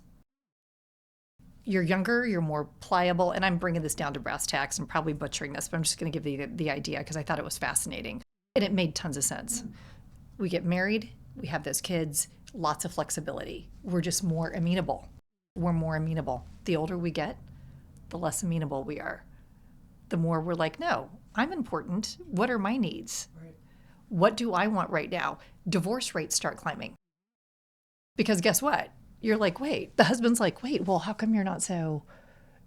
You're younger, you're more pliable, and I'm bringing this down to brass tacks and probably butchering this, but I'm just going to give you the idea because I thought it was fascinating. And it made tons of sense. We get married, we have those kids, lots of flexibility. We're just more amenable. We're more amenable. The older we get, the less amenable we are. The more we're like, no, I'm important. What are my needs? Right. What do I want right now? Divorce rates start climbing. Because guess what? You're like, wait, the husband's like, wait, well, how come you're not so,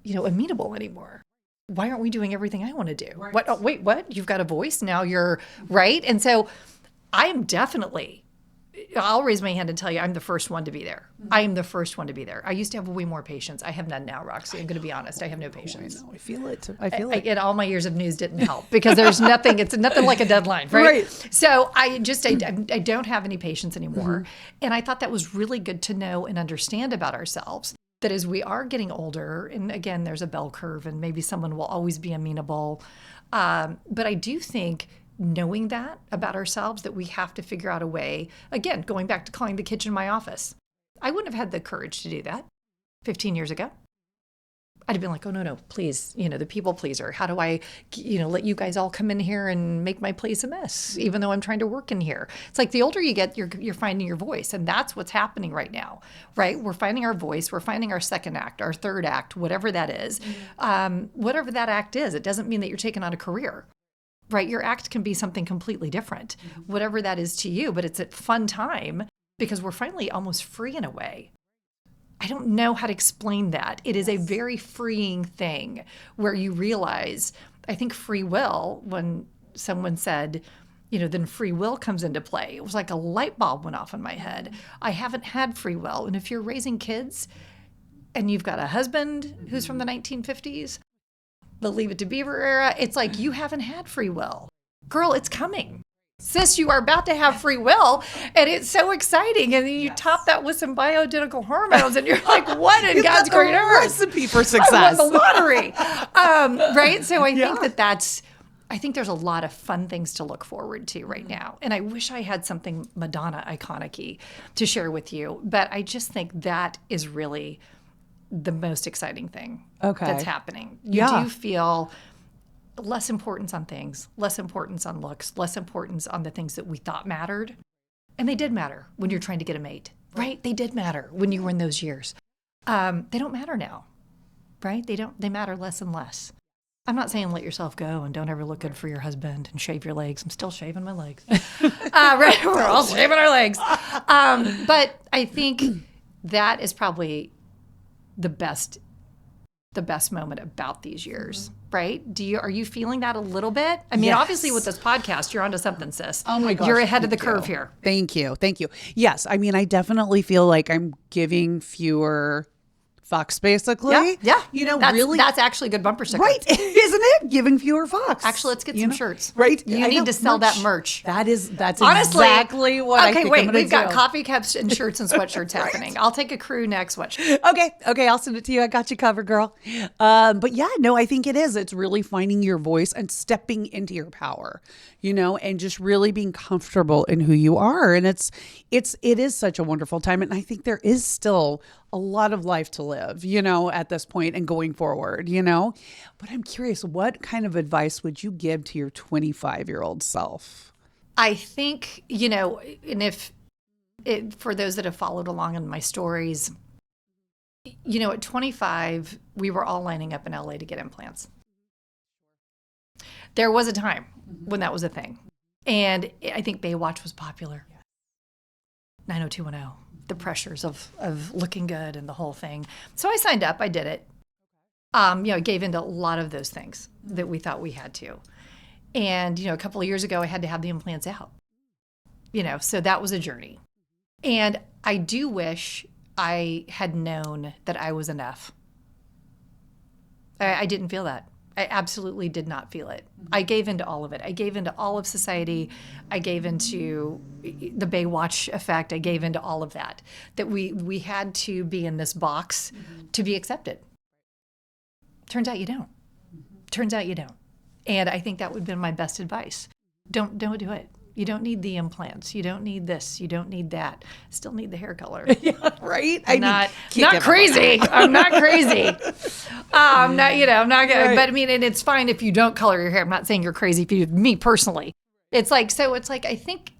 amenable anymore? Why aren't we doing everything I want to do? Right. What? Oh, wait, what? You've got a voice now, you're right. And so I am definitely, I'll raise my hand and tell you, I'm the first one to be there. I am the first one to be there. I used to have way more patience. I have none now, Roxy. I'm going to be honest. I have no patience. I feel it. I feel it. And all my years of news didn't help, because there's nothing, it's nothing like a deadline, right? So I don't have any patience anymore. And I thought that was really good to know and understand about ourselves, that as we are getting older, and again, there's a bell curve, and maybe someone will always be amenable. But I do think knowing that about ourselves, that we have to figure out a way, again, going back to calling the kitchen my office. I wouldn't have had the courage to do that 15 years ago. I'd have been like, oh, no, please, the people pleaser. How do I, let you guys all come in here and make my place a mess, even though I'm trying to work in here? It's like the older you get, you're finding your voice. And that's what's happening right now, right? We're finding our voice. We're finding our second act, our third act, whatever that is. Whatever that act is, it doesn't mean that you're taking on a career. Right? Your act can be something completely different, whatever that is to you, but it's a fun time because we're finally almost free in a way. I don't know how to explain that. It is a very freeing thing where you realize, I think free will, when someone said, then free will comes into play. It was like a light bulb went off in my head. I haven't had free will. And if you're raising kids and you've got a husband who's from the 1950s, the Leave It to Beaver era, it's like you haven't had free will. Girl, it's coming. Sis, you are about to have free will, and it's so exciting. And then you top that with some bioidentical hormones, and you're like, what in God's great earth? Recipe for success. I won the lottery. Right? So I think I think there's a lot of fun things to look forward to right now. And I wish I had something Madonna iconic-y to share with you, but I just think that is really the most exciting thing that's happening. You do feel less importance on things, less importance on looks, less importance on the things that we thought mattered. And they did matter when you're trying to get a mate, right? They did matter when you were in those years. They don't matter now, right? They matter less and less. I'm not saying let yourself go and don't ever look good for your husband and shave your legs. I'm still shaving my legs. Right? We're all shaving our legs. But I think that is probably the best moment about these years, right? Are you feeling that a little bit? I mean, obviously with this podcast, you're onto something, sis. Oh my gosh. You're ahead of the curve here. Thank you. Yes. I mean, I definitely feel like I'm giving fewer fucks, basically. Yeah. Really. That's actually a good bumper sticker. Right. Isn't it? Giving fewer fucks. Actually, let's get some shirts. Right. You need to sell that merch. That's honestly exactly what I think I'm gonna we've got do. coffee cups and shirts and sweatshirts happening. I'll take a crew neck sweatshirt. Okay. I'll send it to you. I got you covered, girl. But yeah, no, I think it is. It's really finding your voice and stepping into your power, and just really being comfortable in who you are. And it is such a wonderful time. And I think there is still a lot of life to live, at this point and going forward, But I'm curious, what kind of advice would you give to your 25-year-old self? I think, and for those that have followed along in my stories, at 25, we were all lining up in LA to get implants. There was a time when that was a thing. And I think Baywatch was popular. 90210, the pressures of looking good and the whole thing. So I signed up, I did it. I gave into a lot of those things that we thought we had to. And, a couple of years ago, I had to have the implants out. So that was a journey. And I do wish I had known that I was enough. I didn't feel that. I absolutely did not feel it. I gave into all of it. I gave into all of society. I gave into the Baywatch effect. I gave into all of that. That we had to be in this box to be accepted. Turns out you don't. Turns out you don't. And I think that would have been my best advice. Don't do it. You don't need the implants. You don't need this. You don't need that. Still need the hair color. Yeah, right? I'm not crazy. I'm not crazy. I'm not good. Right. But I mean, and it's fine if you don't color your hair. I'm not saying you're crazy if you, me personally. It's like, I think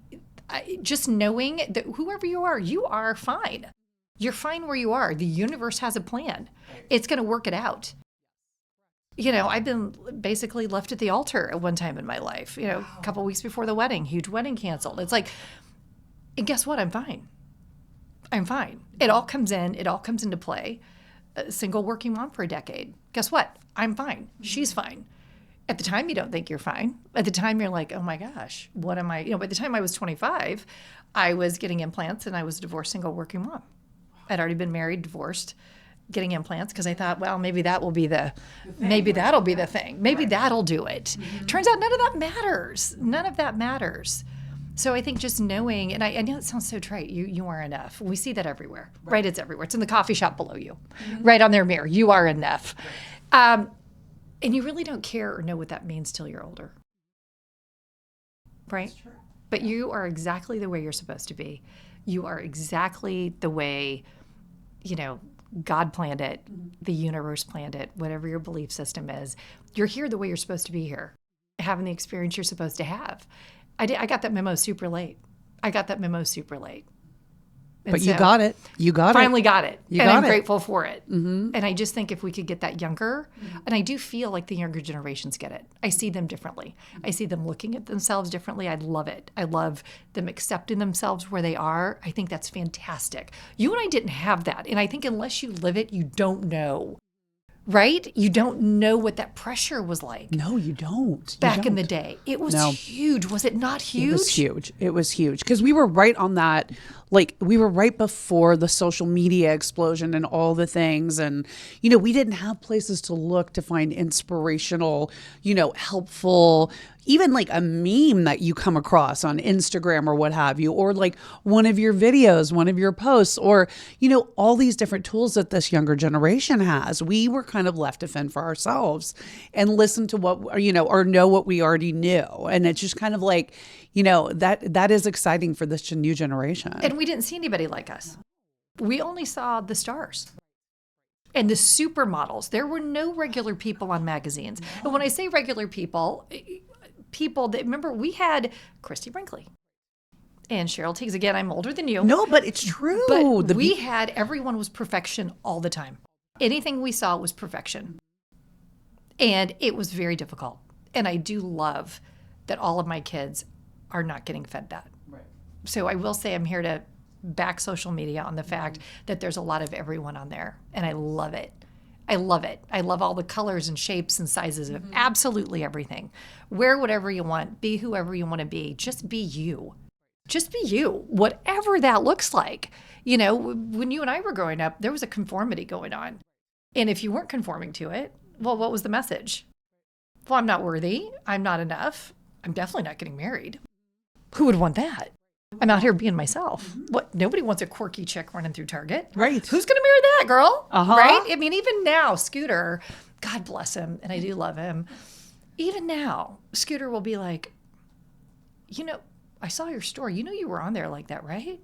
just knowing that whoever you are fine. You're fine where you are. The universe has a plan. It's going to work it out. I've been basically left at the altar at one time in my life, a couple of weeks before the wedding, huge wedding canceled. It's like, and guess what? I'm fine. I'm fine. It all comes into play. A single working mom for a decade. Guess what? I'm fine. She's fine. At the time, you don't think you're fine. At the time, you're like, oh my gosh, what am I? By the time I was 25, I was getting implants and I was a divorced single working mom. I'd already been married, divorced, getting implants because I thought, well, maybe that'll be the thing. Maybe that'll do it. Turns out none of that matters. None of that matters. So I think just knowing, and I know it sounds so trite, you are enough. We see that everywhere, right? It's everywhere. It's in the coffee shop below you, right on their mirror. You are enough. And you really don't care or know what that means till you're older. Right? But you are exactly the way you're supposed to be. You are exactly the way, God planned it, the universe planned it, whatever your belief system is. You're here the way you're supposed to be here, having the experience you're supposed to have. I got that memo super late. But so you got it. Finally got it. I'm grateful for it. Mm-hmm. And I just think if we could get that younger, and I do feel like the younger generations get it. I see them differently. I see them looking at themselves differently. I love it. I love them accepting themselves where they are. I think that's fantastic. You and I didn't have that. And I think unless you live it, you don't know. Right? You don't know what that pressure was like. No, you don't. Back in the day. It was huge. Was it not huge? It was huge. Because we were right on that. We were right before the social media explosion and all the things. And, we didn't have places to look to find inspirational, helpful, even like a meme that you come across on Instagram or what have you, or like one of your videos, one of your posts, or, all these different tools that this younger generation has. We were kind of left to fend for ourselves and listen to what, or know what we already knew. And it's just kind of like, that is exciting for this new generation. And we didn't see anybody like us. We only saw the stars. And the supermodels. There were no regular people on magazines. And when I say regular people that, remember, we had Christy Brinkley and Cheryl Tiegs. Again, I'm older than you. No, but it's true. But everyone was perfection all the time. Anything we saw was perfection. And it was very difficult. And I do love that all of my kids are not getting fed that. Right. So I will say I'm here to back social media on the fact that there's a lot of everyone on there. And I love it. I love it. I love all the colors and shapes and sizes of absolutely everything. Wear whatever you want. Be whoever you want to be. Just be you. Just be you. Whatever that looks like. When you and I were growing up, there was a conformity going on. And if you weren't conforming to it, well, what was the message? Well, I'm not worthy. I'm not enough. I'm definitely not getting married. Who would want that? I'm out here being myself. What? Nobody wants a quirky chick running through Target. Right. Who's going to marry that girl? Uh-huh. Right? I mean, even now, Scooter, God bless him, and I do love him. Even now, Scooter will be like, I saw your story. You were on there like that, right?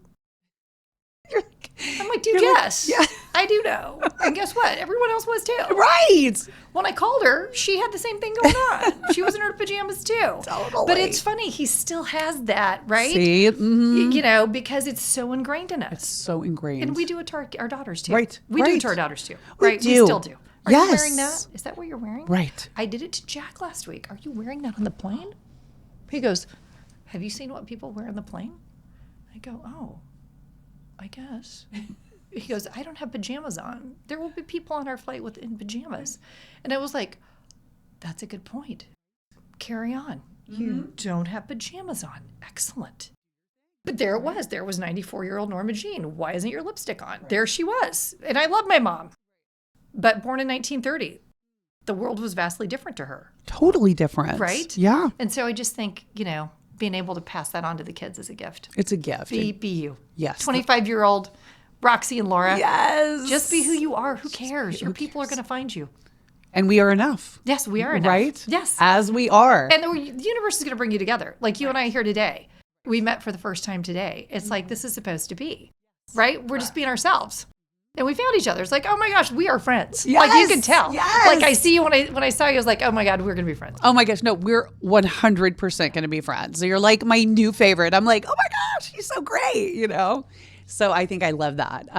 I'm like, dude, yes. Yeah. I do know. And guess what? Everyone else was too. Right. When I called her, she had the same thing going on. She was in her pajamas too. Totally. But it's funny. He still has that, right? See? Mm-hmm. You know, because it's so ingrained in us. It's so ingrained. And we do it to our daughters too. Right. We do it right. to our daughters too. We Right. do. We still do. Are Yes. you wearing that? Is that what you're wearing? Right. I did it to Jack last week. Are you wearing that on the plane? He goes, have you seen what people wear on the plane? I go, oh, I guess. He goes, I don't have pajamas on. There will be people on our flight in pajamas. And I was like, that's a good point. Carry on. You don't have pajamas on. Excellent. But there it was. There was 94-year-old Norma Jean. Why isn't your lipstick on? There she was. And I love my mom. But born in 1930, the world was vastly different to her. Totally different. Right? Yeah. And so I just think, you know, being able to pass that on to the kids is a gift. It's a gift. Be you. Yes. 25-year-old Roxy and Laura. Yes. Just be who you are. Who cares? Your people are going to find you. And we are enough. Yes, we are enough. Right? Yes. As we are. And the universe is going to bring you together. Like you and I here today. We met for the first time today. It's like this is supposed to be. Right? We're just being ourselves. And we found each other. It's like, oh my gosh, we are friends. Yes, like you can tell. yes. Like I see you when I saw you, I was like, oh my God, we're going to be friends. Oh my gosh, no, we're 100% going to be friends. So you're like my new favorite. I'm like, oh my gosh, he's so great, you know? So I think I love that.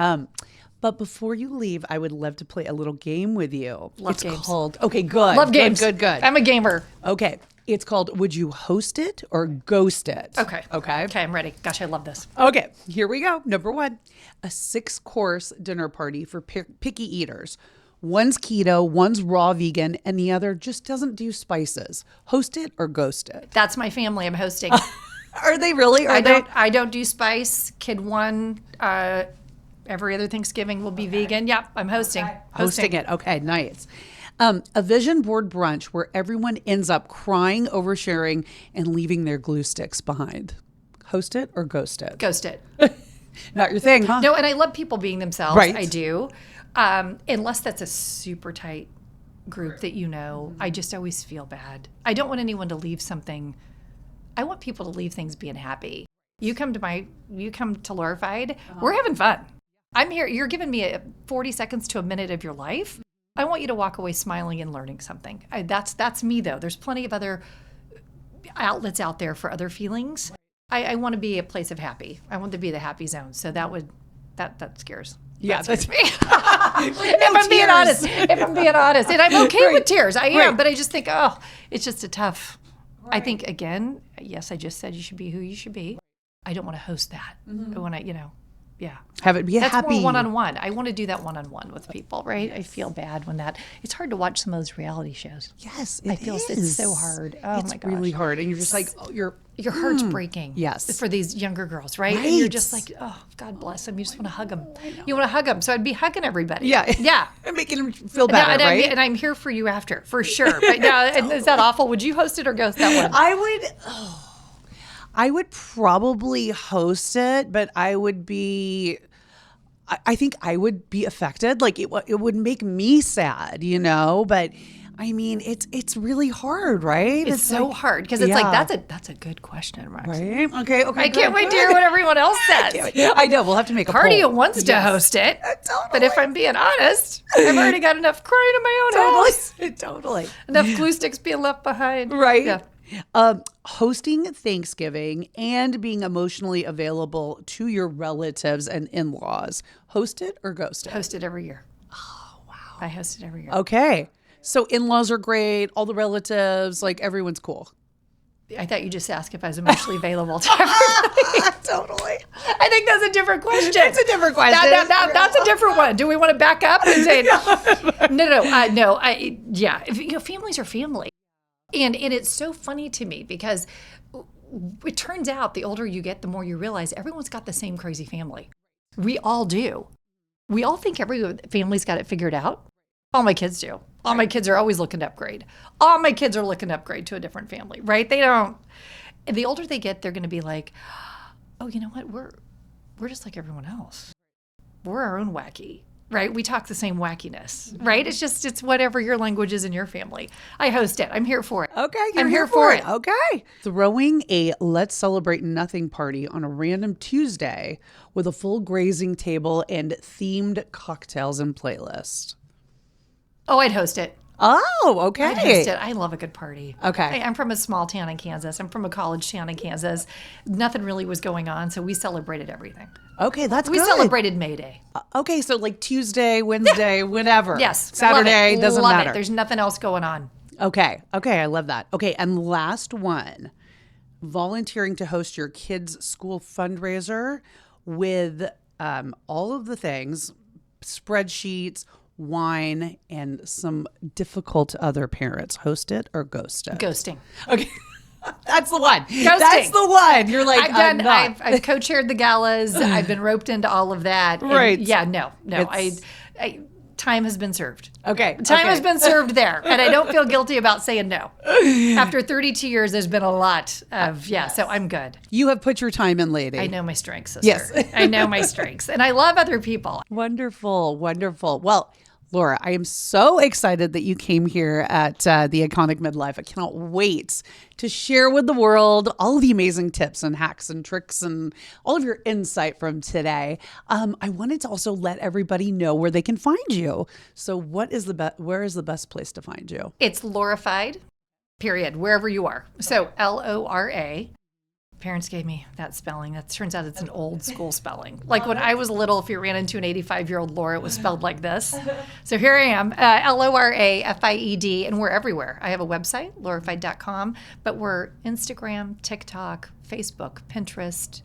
But before you leave, I would love to play a little game with you. Love it's games. called, okay, good. Love games. Good. I'm a gamer. Okay. It's called Would You Host It or Ghost It? Okay. Okay. Okay, I'm ready. Gosh, I love this. Okay, here we go. Number one, a 6-course dinner party for picky eaters. One's keto, one's raw vegan, and the other just doesn't do spices. Host it or ghost it? That's my family I'm hosting. Are they really? I don't do spice. Kid one, every other Thanksgiving will be vegan. Yep, I'm hosting. Hosting it. Okay, nice. A vision board brunch where everyone ends up crying, oversharing, and leaving their glue sticks behind. Host it or ghost it? Ghost it. Not your thing, huh? No, and I love people being themselves. Right. I do. Unless that's a super tight group that you know, I just always feel bad. I don't want anyone to leave something. I want people to leave things being happy. You come to Lorafied, we're having fun. I'm here. You're giving me 40 seconds to a minute of your life. I want you to walk away smiling and learning something. That's me though. There's plenty of other outlets out there for other feelings. I want to be a place of happy. I want to be the happy zone. So that scares. Yeah, that's me. If I'm being honest, and I'm okay with tears. I am, Right. but I just think, oh, it's just a tough. Right. I think again, yes, I just said you should be who you should be. I don't want to host that. I want to, yeah. Have it be That's happy. more one-on-one. I want to do that one-on-one with people, right? Yes. I feel bad when it's hard to watch some of those reality shows. Yes, it's so hard. Oh it's my gosh. really hard. And you're just like, your heart's breaking. Yes. For these younger girls, right? And you're just like, oh, God bless them. You just want to hug them. You want to hug them. So I'd be hugging everybody. Yeah. Yeah. And making them feel better, right? And I'm here for you after, for sure. But now, is that awful? Would you host it or ghost that one? I would probably host it, but I think I would be affected. Like it would make me sad, but I mean, it's really hard, right? It's so hard because it's like, that's a good question, Roxy. Right? Okay. I can't wait to hear what everyone else says. I know. We'll have to make a Cardia poll. wants to host it. Totally. But if I'm being honest, I've already got enough crying in my own house. Totally. Enough glue sticks being left behind. Right. Yeah. Hosting Thanksgiving and being emotionally available to your relatives and in-laws. Host it or ghost it? Host it every year. Oh, wow. I host it every year. Okay. So in-laws are great. All the relatives, like everyone's cool. I thought you just asked if I was emotionally available to everybody. Totally. I think that's a different question. It's a different question. That's a different one. Do we want to back up and say no? Families are family. And it's so funny to me because it turns out the older you get, the more you realize everyone's got the same crazy family. We all do. We all think every family's got it figured out. All my kids do. All my kids are always looking to upgrade. All my kids are looking to upgrade to a different family, right? They don't. And the older they get, they're going to be like, oh, you know what? We're just like everyone else. We're our own wacky. right? We talk the same wackiness, right? It's whatever your language is in your family. I host it. I'm here for it. Okay, I'm here for it. Okay. Throwing a let's celebrate nothing party on a random Tuesday with a full grazing table and themed cocktails and playlist. Oh, I'd host it. Oh, okay. I'd host it. I love a good party. Okay. I'm from a small town in Kansas. I'm from a college town in Kansas. Nothing really was going on, so we celebrated everything. Okay, that's We good. celebrated May Day. Okay, so like Tuesday, Wednesday, whenever. Yes. Saturday, love doesn't matter. There's nothing else going on. Okay, I love that. Okay, and last one, volunteering to host your kids' school fundraiser with all of the things, spreadsheets, wine, and some difficult other parents. Host it or ghost it? Ghosting. Okay. That's the one. Ghosting. That's the one. You're like, I've co-chaired the galas. I've been roped into all of that. Right. And yeah, no. Time has been served. Okay. Time has been served there. And I don't feel guilty about saying no. After 32 years, there's been a lot of, so I'm good. You have put your time in, lady. I know my strengths, sister. Yes. I know my strengths. And I love other people. Wonderful. Well, Lora, I am so excited that you came here at the Iconic Midlife. I cannot wait to share with the world all of the amazing tips and hacks and tricks and all of your insight from today. I wanted to also let everybody know where they can find you. So where is the best place to find you? It's Lorafied, period, wherever you are. So Lora. Parents gave me that spelling. That turns out it's an old school spelling. Like when I was little, if you ran into an 85-year-old Laura, it was spelled like this. So here I am, Lorafied, and we're everywhere. I have a website, lorafied.com, but we're Instagram, TikTok, Facebook, Pinterest.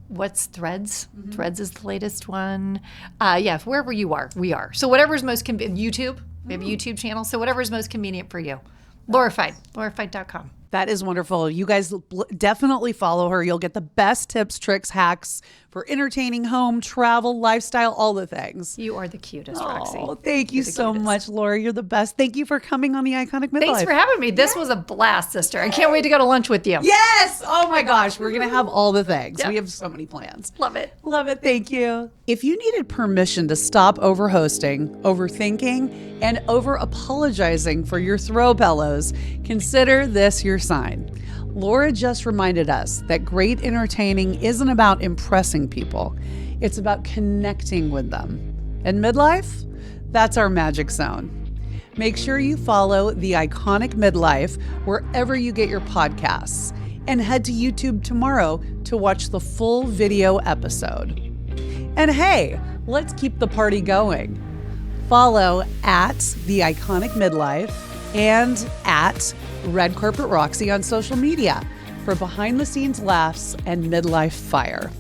What's Threads? Mm-hmm. Threads is the latest one. Wherever you are, we are. So whatever's most convenient. YouTube, we have a YouTube channel. So whatever's most convenient for you. Lorafied, lorafied.com. That is wonderful. You guys definitely follow her. You'll get the best tips, tricks, hacks for entertaining, home, travel, lifestyle, all the things. You are the cutest, Roxy. Oh, thank you so much, Lora. You're the best. Thank you for coming on the Iconic Midlife. Thanks for having me. This was a blast, sister. I can't wait to go to lunch with you. Yes. Oh my gosh. We're going to have all the things. Yep. We have so many plans. Love it. Love it. Thank you. If you needed permission to stop over-hosting, overthinking, and over-apologizing for your throw pillows, consider this your sign. Lora just reminded us that great entertaining isn't about impressing people. It's about connecting with them. And midlife, that's our magic zone. Make sure you follow the Iconic Midlife wherever you get your podcasts, and head to YouTube tomorrow to watch the full video episode. And hey, let's keep the party going. Follow at the Iconic Midlife and at Red Carpet Roxy on social media for behind the scenes laughs and midlife fire.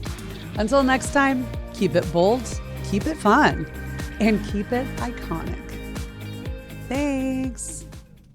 Until next time, keep it bold, keep it fun, and keep it iconic. Thanks.